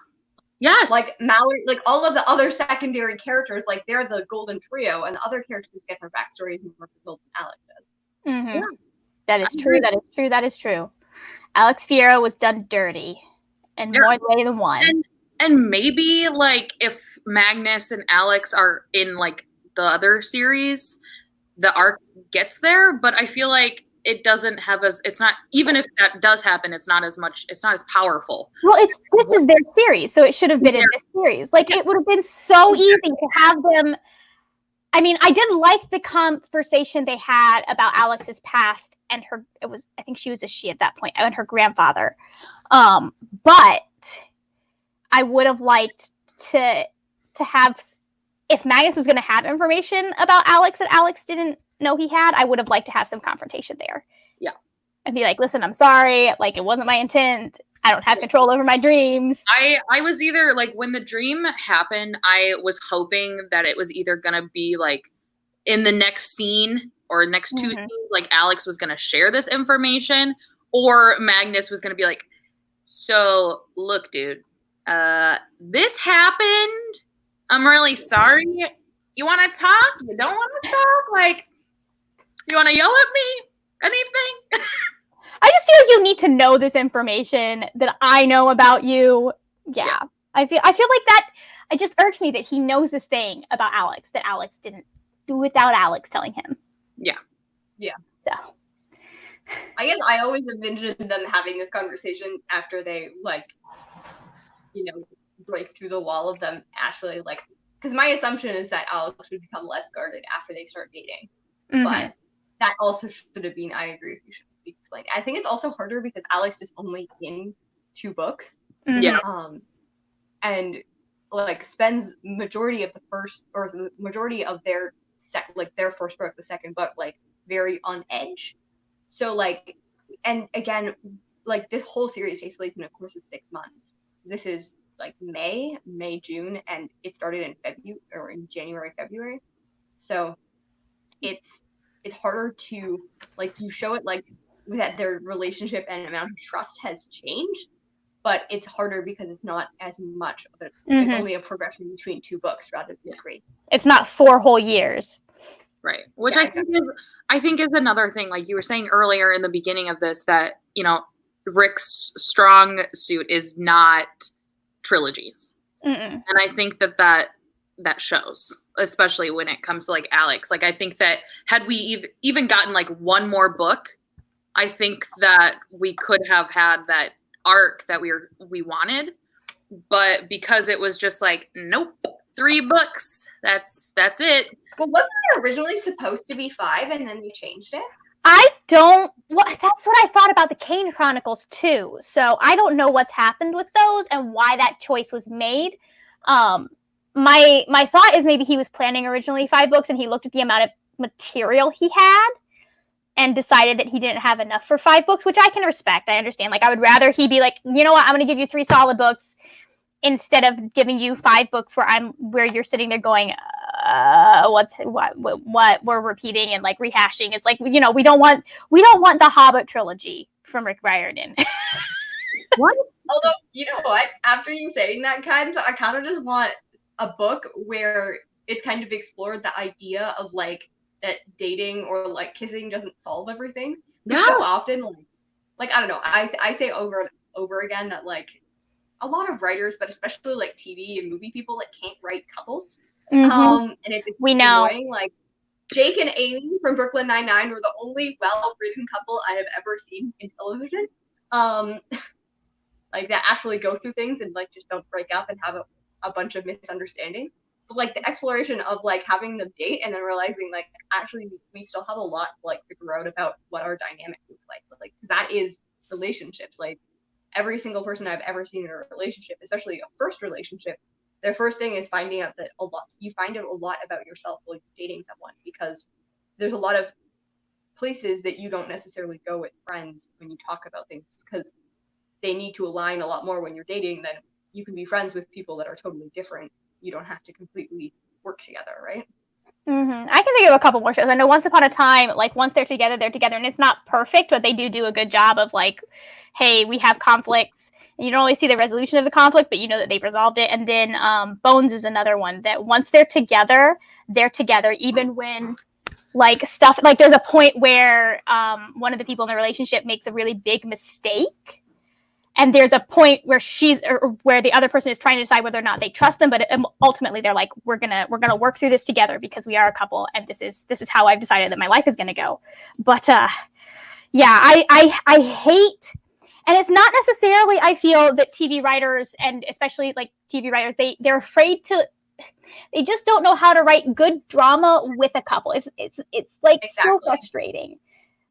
Yes. Like, Mallory, like, all of the other secondary characters, like, they're the golden trio, and the other characters get their backstories more fulfilled than Alex does. Yeah. That is true, that is true, that is true. Alex Fierro was done dirty, in more way than one. And maybe, like, if Magnus and Alex are in, like, the other series, the arc gets there, but I feel like it doesn't have it's not, even if that does happen, it's not as powerful. Well, this is their series, so it should have been in this series. Like, it would have been so easy to have them. I mean, I did like the conversation they had about Alex's past and I think she was a she at that point, and her grandfather. But I would have liked to have, if Magnus was going to have information about Alex that Alex didn't know he had, I would have liked to have some confrontation there. Yeah. And be like, listen, I'm sorry. Like, it wasn't my intent. I don't have control over my dreams. I was either, like, when the dream happened, I was hoping that it was either going to be, like, in the next scene or next two scenes, like, Alex was going to share this information, or Magnus was going to be like, so, look, dude, this happened. I'm really sorry. You want to talk? You don't want to talk? Like, you want to yell at me? Anything? I just feel like you need to know this information that I know about you. Yeah. I feel like that, it just irks me that he knows this thing about Alex that Alex didn't do without Alex telling him. Yeah. So. I guess I always envisioned them having this conversation after they, like, you know, break through the wall of them actually, like, because my assumption is that Alex would become less guarded after they start dating. But that also should have been, I agree with you, should be explained. I think it's also harder because Alex is only in 2 books. And, like, spends majority of the majority of their their first book, the second book, like, very on edge. So, like, and again, like, this whole series takes place in a course of 6 months. This is, like, May, June, and it started in January, February. So it's harder to, like, you show it, like, that their relationship and amount of trust has changed, but it's harder because it's not as much of it. It's only a progression between 2 books rather than 3. It's not 4 whole years. Right. Which I think is another thing, like you were saying earlier in the beginning of this, that, you know, Rick's strong suit is not trilogies. And I think that shows, especially when it comes to, like, Alex. Like, I think that had we even gotten, like, 1 more book, I think that we could have had that arc that we wanted, but because it was just like, nope, 3 books, that's it. Well, wasn't it originally supposed to be 5 and then they changed it? That's what I thought about the Kane Chronicles too. So I don't know what's happened with those and why that choice was made. My thought is maybe he was planning originally 5 books and he looked at the amount of material he had and decided that he didn't have enough for 5 books, which I can respect. I understand. Like, I would rather he be like, you know what, I'm going to give you 3 solid books instead of giving you 5 books where you're sitting there going, what we're repeating and like rehashing. It's like, you know, we don't want the Hobbit trilogy from Rick Riordan. What? Although, you know what? After you saying that, Ken, I kind of just want a book where it's kind of explored the idea of like that dating or like kissing doesn't solve everything. Yeah. So often, like I don't know. I say over and over again that like a lot of writers, but especially like TV and movie people, like can't write couples. And it's annoying. Like Jake and Amy from Brooklyn Nine-Nine were the only well-written couple I have ever seen in television. Like that actually go through things and like just don't break up and have a bunch of misunderstanding. But like the exploration of like having them date and then realizing like actually we still have a lot to like figure out about what our dynamic looks like. But like that is relationships. Like every single person I've ever seen in a relationship, especially a first relationship, their first thing is finding out that you find out a lot about yourself while you're dating someone, because there's a lot of places that you don't necessarily go with friends when you talk about things, because they need to align a lot more when you're dating than you can be friends with people that are totally different. You don't have to completely work together, right? I can think of a couple more shows. I know Once Upon a Time, like once they're together, and it's not perfect, but they do a good job of like, hey, we have conflicts, and you don't always see the resolution of the conflict, but you know that they've resolved it. And then Bones is another one that once they're together, even when like stuff, like there's a point where one of the people in the relationship makes a really big mistake. And there's a point where where the other person is trying to decide whether or not they trust them, but ultimately they're like, we're gonna work through this together because we are a couple, and this is how I've decided that my life is gonna go. But yeah, I hate, and it's not necessarily, I feel that TV writers, and especially like TV writers, they're afraid to. They just don't know how to write good drama with a couple. It's like exactly. So frustrating.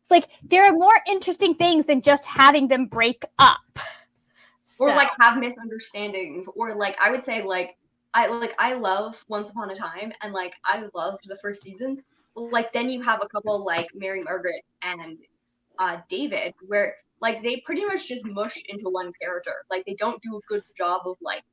It's like there are more interesting things than just having them break up. Or like have misunderstandings, or like I would say like I love Once Upon a Time, and like I loved the first season. Like then you have a couple like Mary Margaret and David, where like they pretty much just mush into one character. Like they don't do a good job of like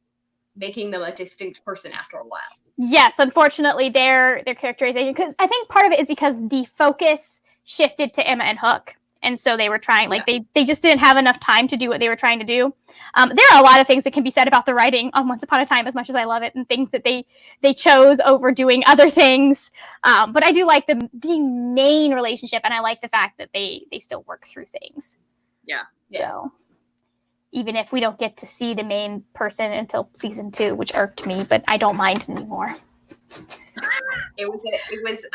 making them a distinct person after a while. Yes, unfortunately, their characterization, because I think part of it is because the focus shifted to Emma and Hook. And so they were trying, like, they just didn't have enough time to do what they were trying to do. There are a lot of things that can be said about the writing on Once Upon a Time, as much as I love it, and things that they chose over doing other things. But I do like the main relationship, and I like the fact that they still work through things. Yeah. So even if we don't get to see the main person until season 2, which irked me, but I don't mind anymore. It was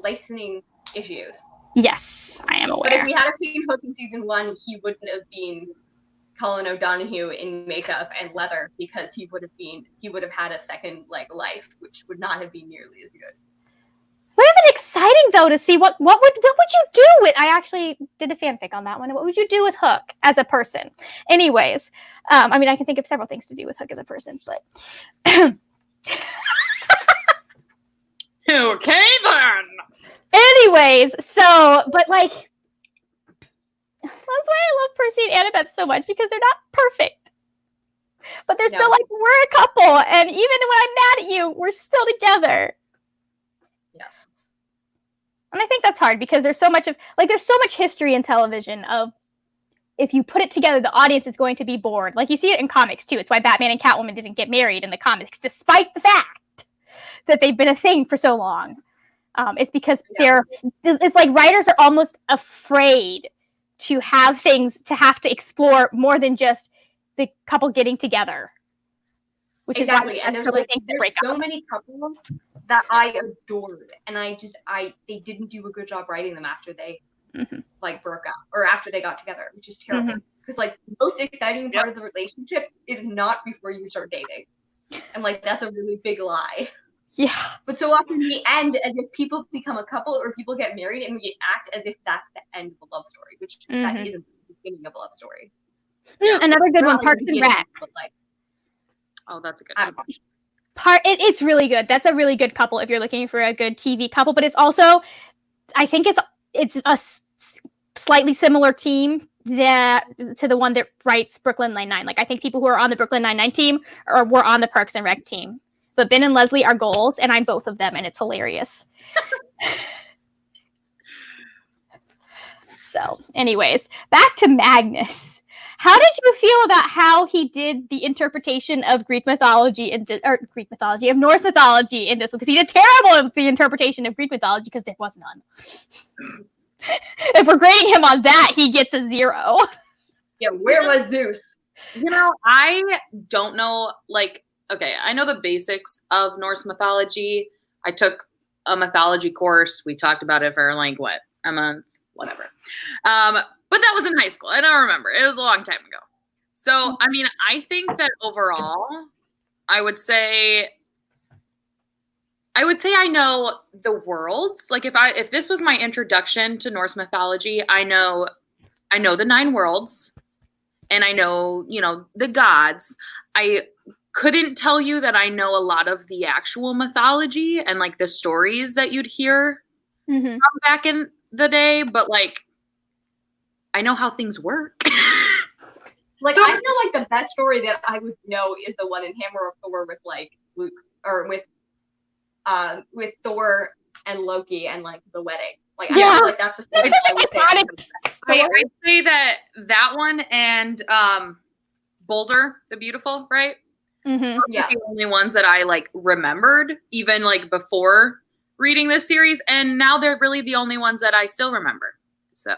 licensing issues. Yes, I am aware. But if we had seen Hook in season 1, he wouldn't have been Colin O'Donoghue in makeup and leather, because he would have had a second like life, which would not have been nearly as good. Would have been exciting though to see what would you do with. I actually did a fanfic on that one. What would you do with Hook as a person? Anyways, I mean, I can think of several things to do with Hook as a person, but. Okay then. Anyways, but like, that's why I love Percy and Annabeth so much, because they're not perfect, but they're still like, we're a couple, and even when I'm mad at you, we're still together. Yeah. And I think that's hard, because there's so much history in television of, if you put it together, the audience is going to be bored. Like you see it in comics too. It's why Batman and Catwoman didn't get married in the comics, despite the fact that they've been a thing for so long. It's because it's like writers are almost afraid to have to explore more than just the couple getting together. Which exactly. Is why and there's so many couples that I adored, and they didn't do a good job writing them after they like broke up or after they got together, which is terrible. Because like the most exciting part of the relationship is not before you start dating, and like that's a really big lie. Yeah. But so often we end as if people become a couple or people get married, and we act as if that's the end of a love story, which that isn't the beginning of a love story. Another good one, Parks and Rec. Oh, that's a good one. It's really good. That's a really good couple if you're looking for a good TV couple. But it's also, I think it's a slightly similar team to the one that writes Brooklyn Nine-Nine. Like, I think people who are on the Brooklyn Nine-Nine team were on the Parks and Rec team. But Ben and Leslie are goals, and I'm both of them, and it's hilarious. So, anyways, back to Magnus. How did you feel about how he did the interpretation of Norse mythology in this one? Because he did terrible with the interpretation of Greek mythology because there was none. If we're grading him on that, he gets a 0. Yeah, where was Zeus? I don't know, okay, I know the basics of Norse mythology. I took a mythology course. We talked about it for a month, whatever. But that was in high school. I don't remember. It was a long time ago. So, I think that overall, I would say I know the worlds. Like, if this was my introduction to Norse mythology, I know the 9 worlds, and I know, the gods. I couldn't tell you that I know a lot of the actual mythology and the stories that you'd hear from back in the day, but I know how things work. I feel the best story that I would know is the one in Hammer of Thor with Luke, or with Thor and Loki and the wedding. I feel that's the thing I would say. I'd say that one and Boulder the Beautiful, right? Mm-hmm. Yeah, the only ones that I remembered even before reading this series, and now they're really the only ones that I still remember. So.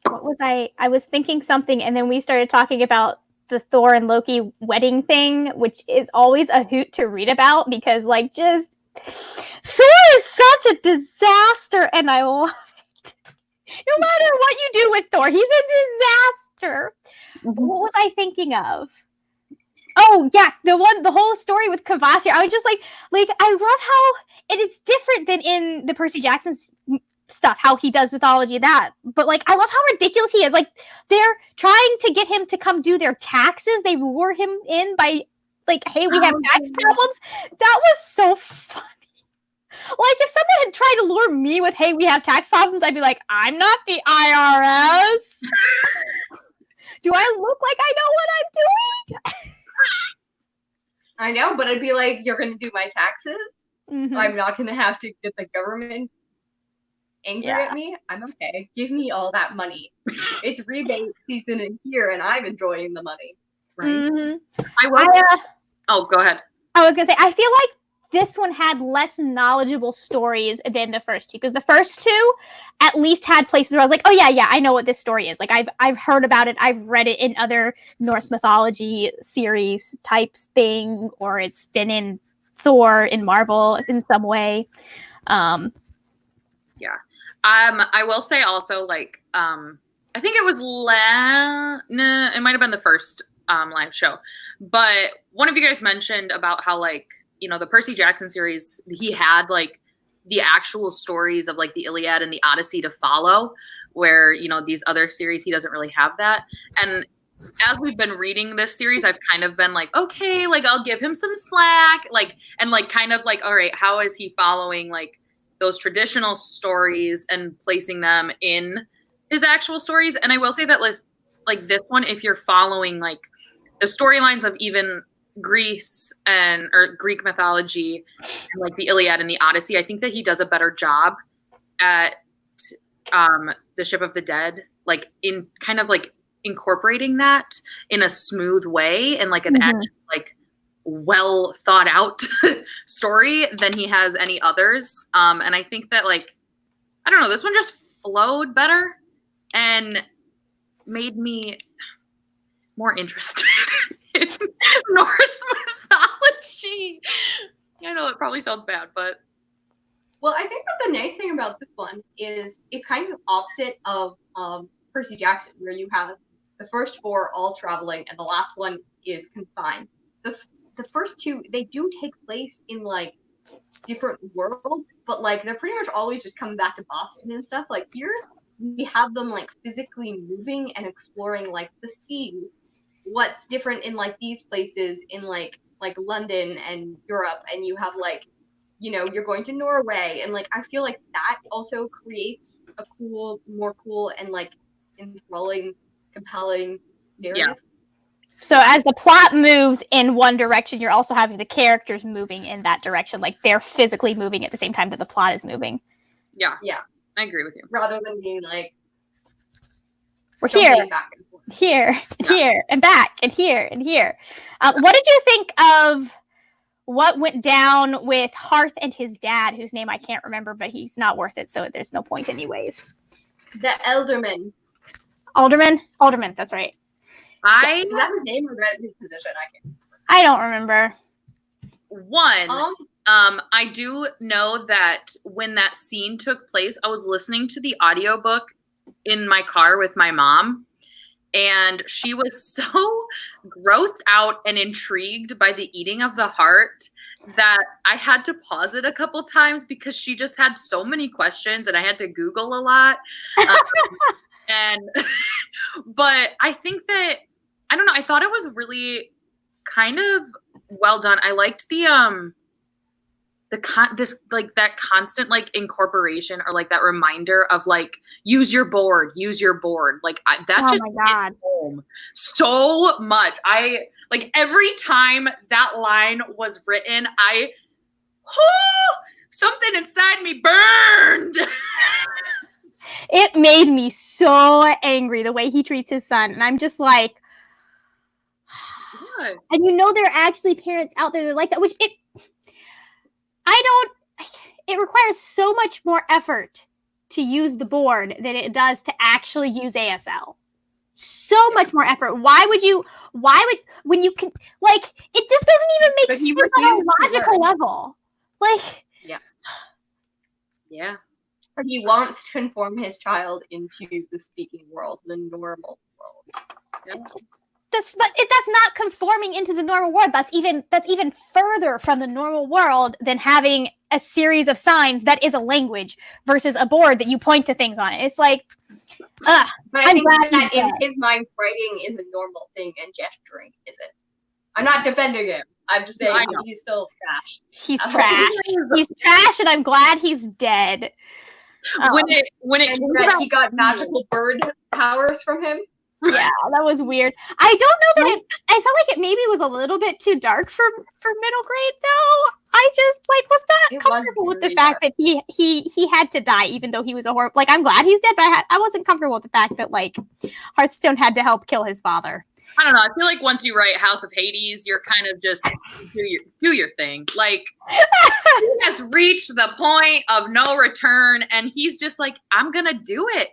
What was I was thinking something, and then we started talking about the Thor and Loki wedding thing, which is always a hoot to read about because just Thor is such a disaster, and I love it. No matter what you do with Thor, he's a disaster. Mm-hmm. What was I thinking of? Oh yeah, the whole story with Kvasir. I was just I love how it's different than in the Percy Jackson stuff, how he does mythology that. But I love how ridiculous he is. They're trying to get him to come do their taxes. They lure him in by hey, we have tax problems. That was so funny. If someone had tried to lure me with, hey, we have tax problems, I'd be like, I'm not the IRS. Do I look like I know what I'm doing? I know, but I'd be like, you're going to do my taxes? Mm-hmm. I'm not going to have to get the government angry at me. I'm okay. Give me all that money. It's rebate season in here, and I'm enjoying the money. Right? Mm-hmm. Go ahead. I was going to say, I feel like this one had less knowledgeable stories than the first two, because the first two at least had places where I was like, oh yeah, I know what this story is. I've heard about it, I've read it in other Norse mythology series types thing, or it's been in Thor in Marvel in some way. Yeah. I will say also, I think it was it might have been the first live show, but one of you guys mentioned about how the Percy Jackson series, he had the actual stories of the Iliad and the Odyssey to follow, where these other series he doesn't really have that. And as we've been reading this series, I've kind of been okay, I'll give him some slack, and all right, how is he following those traditional stories and placing them in his actual stories? And I will say that this one, if you're following the storylines of even Greece or Greek mythology, and the Iliad and the Odyssey, I think that he does a better job at the Ship of the Dead, in kind of incorporating that in a smooth way and an actual well thought out story than he has any others. And I think that I don't know, this one just flowed better and made me more interested in Norse mythology. I know it probably sounds bad, but well, I think that the nice thing about this one is it's kind of opposite of Percy Jackson, where you have the first 4 all traveling and the last one is confined. The first 2, they do take place in different worlds, but they're pretty much always just coming back to Boston and stuff. Here we have them physically moving and exploring the sea. What's different in these places in like London and Europe, and you have like, you know, you're going to Norway, and like I feel like that also creates a more cool and like enthralling, compelling narrative. Yeah. So as the plot moves in one direction, you're also having the characters moving in that direction. Like they're physically moving at the same time that the plot is moving. Yeah. Yeah. I agree with you. Rather than being like, we're here, back and forth. Here, and back, and here, and here. What did you think of what went down with Hearth and his dad, whose name I can't remember, but he's not worth it, so there's no point anyways. The Elderman. Alderman, that's right. Is that his name or his position? I don't remember. I do know that when that scene took place, I was listening to the audiobook in my car with my mom, and she was so grossed out and intrigued by the eating of the heart that I had to pause it a couple times because she just had so many questions and I had to Google a lot. But I think that, I don't know, I thought it was really kind of well done. I liked that constant like incorporation or like that reminder of like use your board. Like that just hit home so much. I like every time that line was written, something inside me burned. It made me so angry the way he treats his son, and I'm just like, yeah. And you know there are actually parents out there that are like that, which it requires so much more effort to use the board than it does to actually use ASL. So much more effort. When you can, like, it just doesn't even make sense on a logical level. Like, yeah. But he wants to conform his child into the speaking world, the normal world. Yeah. That's not conforming into the normal world. That's even further from the normal world than having a series of signs that is a language versus a board that you point to things on it. It's like, but I think that in his mind, writing is a normal thing and gesturing isn't. I'm not defending him. I'm just saying he's still trash. He's trash. He's trash, and I'm glad he's dead. He got magical bird powers from him. Yeah, that was weird. I don't know that I felt like it maybe was a little bit too dark for middle grade though. I just was not comfortable with the fact that he had to die, even though he was a horrible. Like, I'm glad he's dead, but I wasn't comfortable with the fact that like Hearthstone had to help kill his father. I don't know. I feel like once you write House of Hades, you're kind of just do your thing. Like, he has reached the point of no return, and he's just like, I'm gonna do it.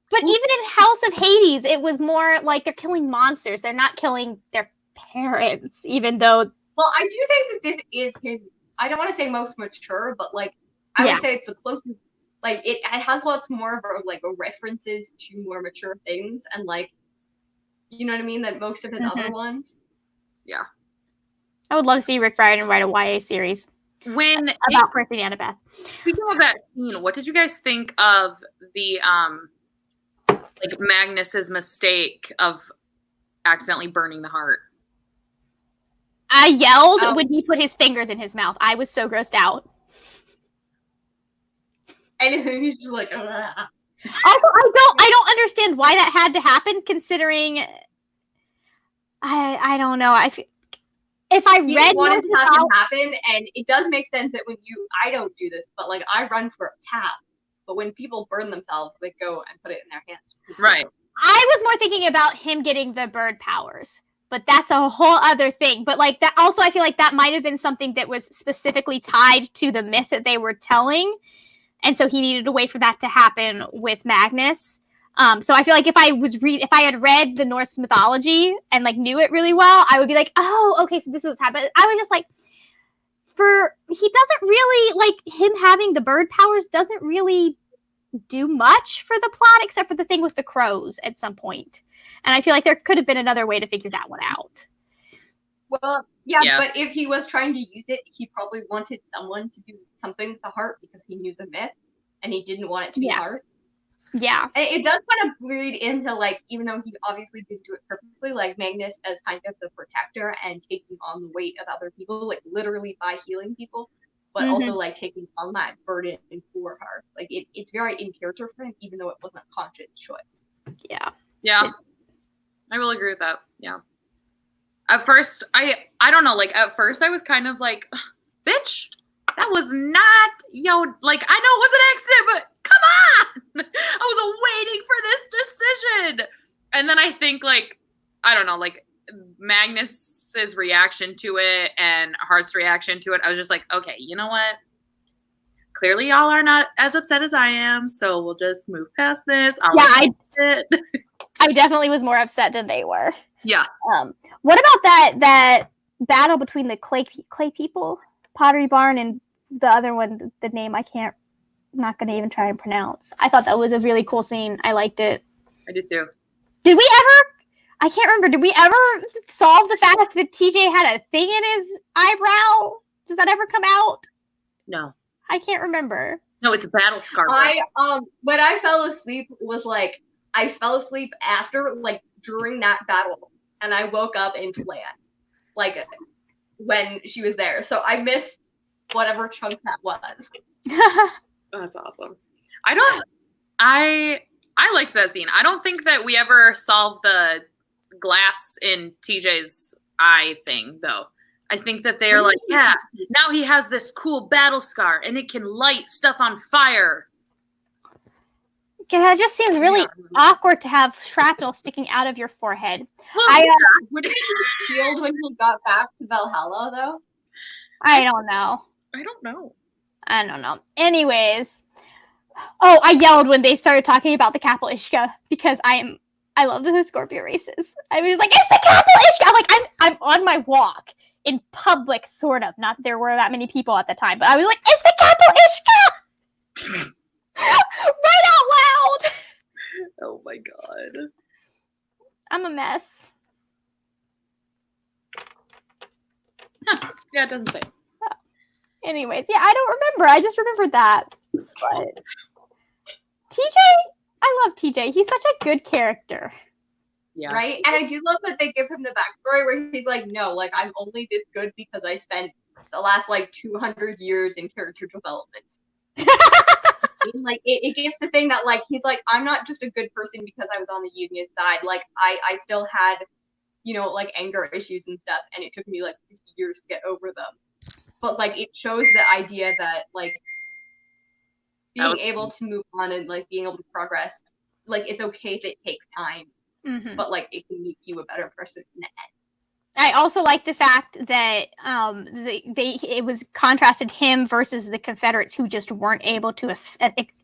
But even in House of Hades, it was more like they're killing monsters. They're not killing their parents, even though. Well, I do think that this is his. I don't want to say most mature, but like I would say it's the closest. Like it has lots more of like references to more mature things, and like, you know what I mean, than most of his other ones. Yeah, I would love to see Rick Riordan write a YA series about Percy and Annabeth. Speaking of that scene, what did you guys think of the like Magnus's mistake of accidentally burning the heart? I yelled when he put his fingers in his mouth. I was so grossed out. And he's just like, Also, I don't understand why that had to happen, considering I don't know. If I read wanted to have it happen, and it does make sense that I don't do this, but like I run for a tap. But when people burn themselves, they go and put it in their hands. Right. I was more thinking about him getting the bird powers, but that's a whole other thing. But like that, also, I feel like that might have been something that was specifically tied to the myth that they were telling, and so he needed to wait for that to happen with Magnus. So I feel like if I had read the Norse mythology and like knew it really well, I would be like, oh, okay, so this is what's happening. I was just like, he doesn't really, like, him having the bird powers doesn't really do much for the plot except for the thing with the crows at some point. And I feel like there could have been another way to figure that one out. Well, yeah, but if he was trying to use it, he probably wanted someone to do something with the heart because he knew the myth and he didn't want it to be heart. Yeah. And it does kind of bleed into, like, even though he obviously didn't do it purposely, like, Magnus as kind of the protector and taking on the weight of other people, like, literally by healing people, but also, like, taking on that burden for her. Like, it's very in character for him, even though it wasn't a conscious choice. Yeah. Yeah. I will agree with that. Yeah. At first, I don't know, like, at first I was kind of like, bitch, that was not, like, I know it was an accident, but come on! I was waiting for this decision! And then I think, like, I don't know, like, Magnus's reaction to it and Hart's reaction to it, I was just like, okay, you know what? Clearly y'all are not as upset as I am, so we'll just move past this. I definitely was more upset than they were. Yeah. What about that battle between the clay people, Pottery Barn, and the other one, the name I'm not going to even try and pronounce. I thought that was a really cool scene. I liked it. I did too. I can't remember, did we ever solve the fact that TJ had a thing in his eyebrow? Does that ever come out? No. I can't remember. No, it's a battle scar. When I fell asleep was like, I fell asleep after, like, during that battle, and I woke up in plan, like, when she was there. So I missed whatever chunk that was. That's awesome. I liked that scene. I don't think that we ever solved the glass in TJ's eye thing, though. I think that they're like, yeah, now he has this cool battle scar, and it can light stuff on fire. Yeah, it just seems really awkward to have shrapnel sticking out of your forehead. Well, would it be healed when he got back to Valhalla, though? I don't know. I don't know. Anyways. Oh, I yelled when they started talking about the Kapellishka because I love the Scorpio races. I was like, it's the Kapellishka! Like, I'm on my walk in public, sort of. Not there were that many people at the time, but I was like, it's the Kapellishka! Right out loud! Oh my god. I'm a mess. Huh. Yeah, it doesn't say. Oh. Anyways, yeah, I don't remember. I just remembered that. But TJ, I love TJ. He's such a good character. Yeah. Right? And I do love that they give him the backstory where he's like, no, like, I'm only this good because I spent the last, like, 200 years in character development. Like, it gives the thing that, like, he's like, I'm not just a good person because I was on the Union side. Like, I still had, like, anger issues and stuff, and it took me, like, 50 years to get over them. But, like, it shows the idea that, like, being able to move on and, like, being able to progress, like, it's okay if it takes time, but, like, it can make you a better person in the end. I also like the fact that it was contrasted him versus the Confederates who just weren't able to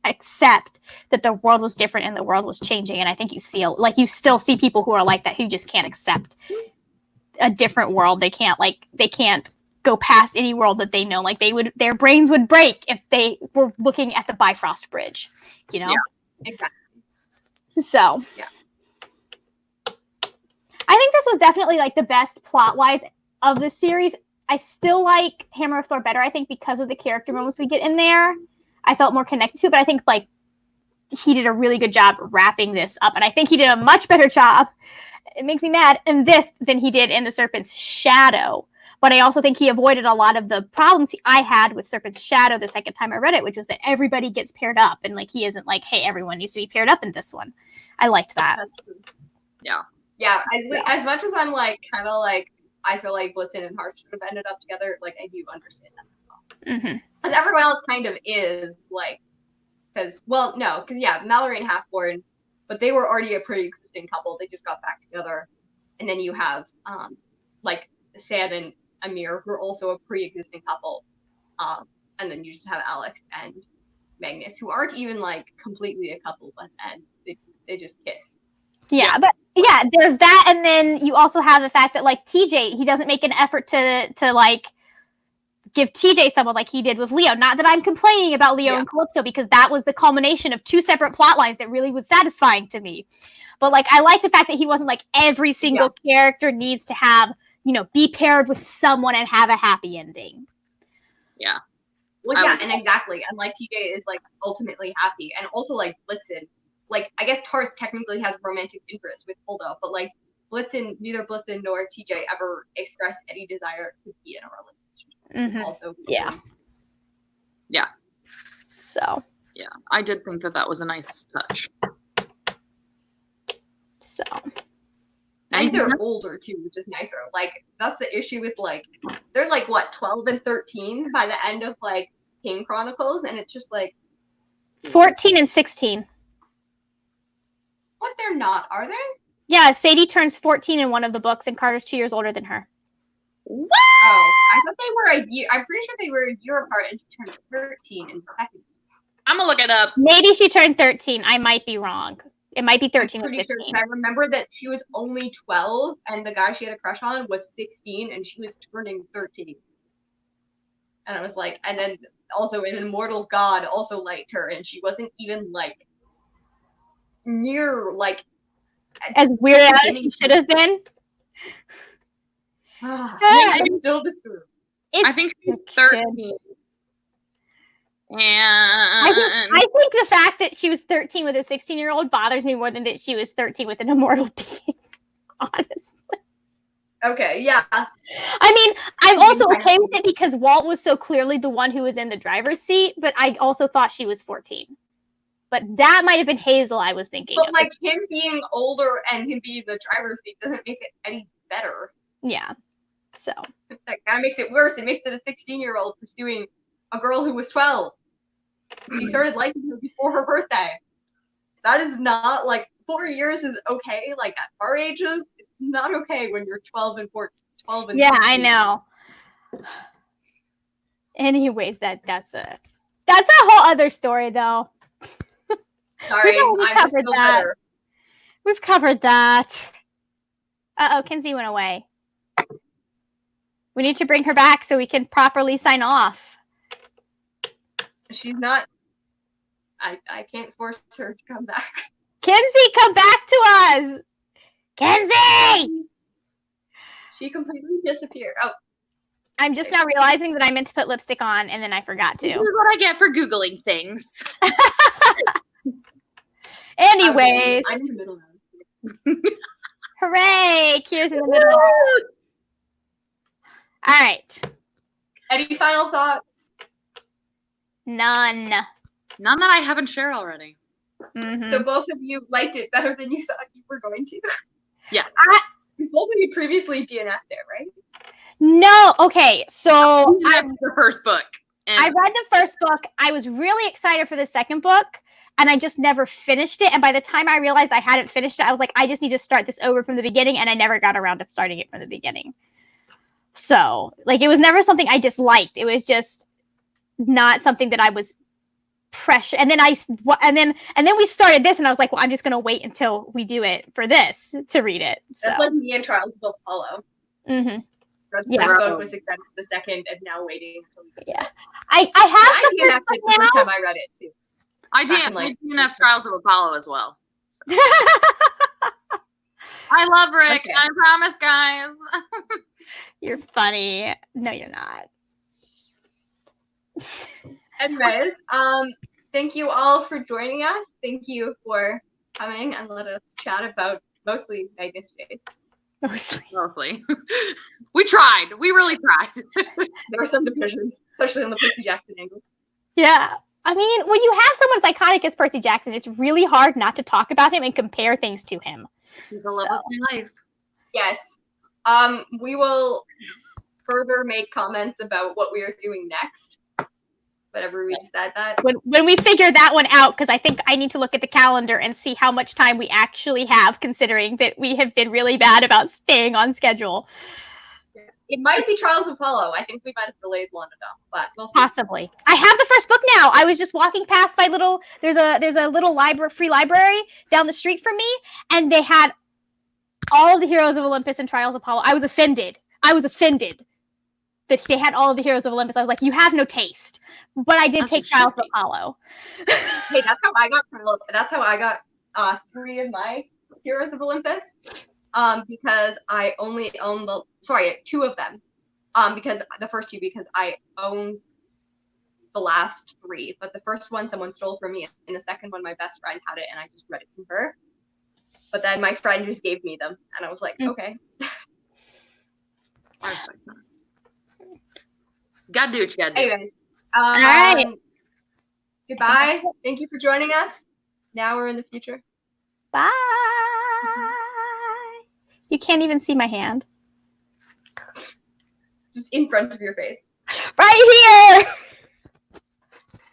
accept that the world was different and the world was changing. And I think you still see people who are like that who just can't accept a different world. They can't go past any world that they know. Like their brains would break if they were looking at the Bifrost Bridge, Yeah, exactly. So. Yeah. I think this was definitely like the best plot-wise of the series. I still like Hammer of Thor better, I think, because of the character moments we get in there. I felt more connected to it, but I think like he did a really good job wrapping this up, and I think he did a much better job. It makes me mad in this than he did in The Serpent's Shadow. But I also think he avoided a lot of the problems I had with Serpent's Shadow the second time I read it, which was that everybody gets paired up, and like he isn't like, hey, everyone needs to be paired up in this one. I liked that. Yeah. Yeah, as much as I'm like kind of like I feel like Blitzen and Hart should have ended up together, like I do understand that as well. Because everyone else kind of is like, because Mallory and Halfborn, but they were already a pre-existing couple. They just got back together, and then you have like Sam and Amir, who are also a pre-existing couple, and then you just have Alex and Magnus, who aren't even like completely a couple, but and they just kiss. Yeah, but yeah, there's that, and then you also have the fact that like TJ, he doesn't make an effort to like give TJ someone like he did with Leo. Not that I'm complaining about Leo and Calypso, because that was the culmination of two separate plot lines that really was satisfying to me. But like I like the fact that he wasn't like every single character needs to have, be paired with someone and have a happy ending. Yeah. Well, yeah, and exactly. And like TJ is like ultimately happy. And also like Blitzen, like I guess Tarth technically has romantic interest with Hulda, but like Blitzen, neither Blitzen nor TJ ever expressed any desire to be in a relationship. Mm-hmm. Also, yeah. Yeah. So. Yeah, I did think that was a nice touch. So. And they're older too, which is nicer. Like that's the issue with like they're like what 12 and 13 by the end of like King Chronicles, and it's just like 14 and 16. What, they're not, are they? Yeah, Sadie turns 14 in one of the books, and Carter's 2 years older than her. What? Oh, I thought they were a year. I'm pretty sure they were a year apart, and she turned 13 in the second. I'm gonna look it up. Maybe she turned 13. I might be wrong. It might be 13 or 15. Sure, I remember that she was only 12, and the guy she had a crush on was 16, and she was turning 13. And I was like, and then also an immortal god also liked her, and she wasn't even like near like as weird as she should have been. I'm still disturbed. I think she's 13. And I think the fact that she was 13 with a 16-year-old bothers me more than that she was 13 with an immortal being. Honestly. Okay, yeah. I mean, I'm also okay with it because Walt was so clearly the one who was in the driver's seat, but I also thought she was 14. But that might have been Hazel I was thinking. But like him being older and him being the driver's seat doesn't make it any better. Yeah. So. That kind of makes it worse. It makes it a 16-year-old pursuing a girl who was 12. She started liking her before her birthday. That is not like 4 years is okay. Like at our ages, it's not okay when you're 12 and 14. 12 and 14. I know. Anyways, that's a whole other story though. Sorry, I'm just still better. We've covered that. Kinsey went away. We need to bring her back so we can properly sign off. She's not. I can't force her to come back. Kinsey, come back to us! Kinsey! She completely disappeared. Oh. I'm just now realizing that I meant to put lipstick on and then I forgot to. This is what I get for Googling things. Anyways. I'm in the middle now. Hooray! Kira's in the middle. All right. Any final thoughts? None. None that I haven't shared already. Mm-hmm. So both of you liked it better than you thought you were going to? Yeah. Both of you previously DNF'd it, right? No. Okay. So I read the first book. I read the first book. I was really excited for the second book, and I just never finished it. And by the time I realized I hadn't finished it, I was like, I just need to start this over from the beginning, and I never got around to starting it from the beginning. So, like, it was never something I disliked. It was just not something that I was pressure. And then we started this, and I was like, well, I'm just gonna wait until we do it for this to read it. So. That's like me and Charles both follow. Mm-hmm. The first book was excited for the second, and now waiting until we yeah. I have the first book the first time I read it too. I DNF Trials of Apollo as well. So. I love Rick. Okay. I promise, guys. You're funny. No, you're not. Anyways, thank you all for joining us. Thank you for coming and let us chat about mostly Vegas Days. Mostly. We tried. We really tried. There were some divisions, especially on the Percy Jackson angle. Yeah. I mean, when you have someone as iconic as Percy Jackson, it's really hard not to talk about him and compare things to him. He's the love of my life. Yes. We will further make comments about what we are doing next. Whatever we decide that. When we figure that one out, because I think I need to look at the calendar and see how much time we actually have, considering that we have been really bad about staying on schedule. It might be Trials of Apollo. I think we might have delayed long enough, but we'll see. Possibly. I have the first book now. I was just walking past my little. There's a little free library down the street from me, and they had all of the Heroes of Olympus and Trials of Apollo. I was offended that they had all of the Heroes of Olympus. I was like, you have no taste. But I did take Trials of Apollo. Hey, that's how I got Trials. That's how I got 3 of my Heroes of Olympus. Because I only own 2 of them. Because the first 2 because I own the last 3, but the first one someone stole from me, and the second one my best friend had it, and I just read it from her. But then my friend just gave me them, and I was like, okay. Gotta do what you gotta do. Anyways, All right. Goodbye. Thank you for joining us. Now we're in the future. Bye. You can't even see my hand. Just in front of your face. Right here.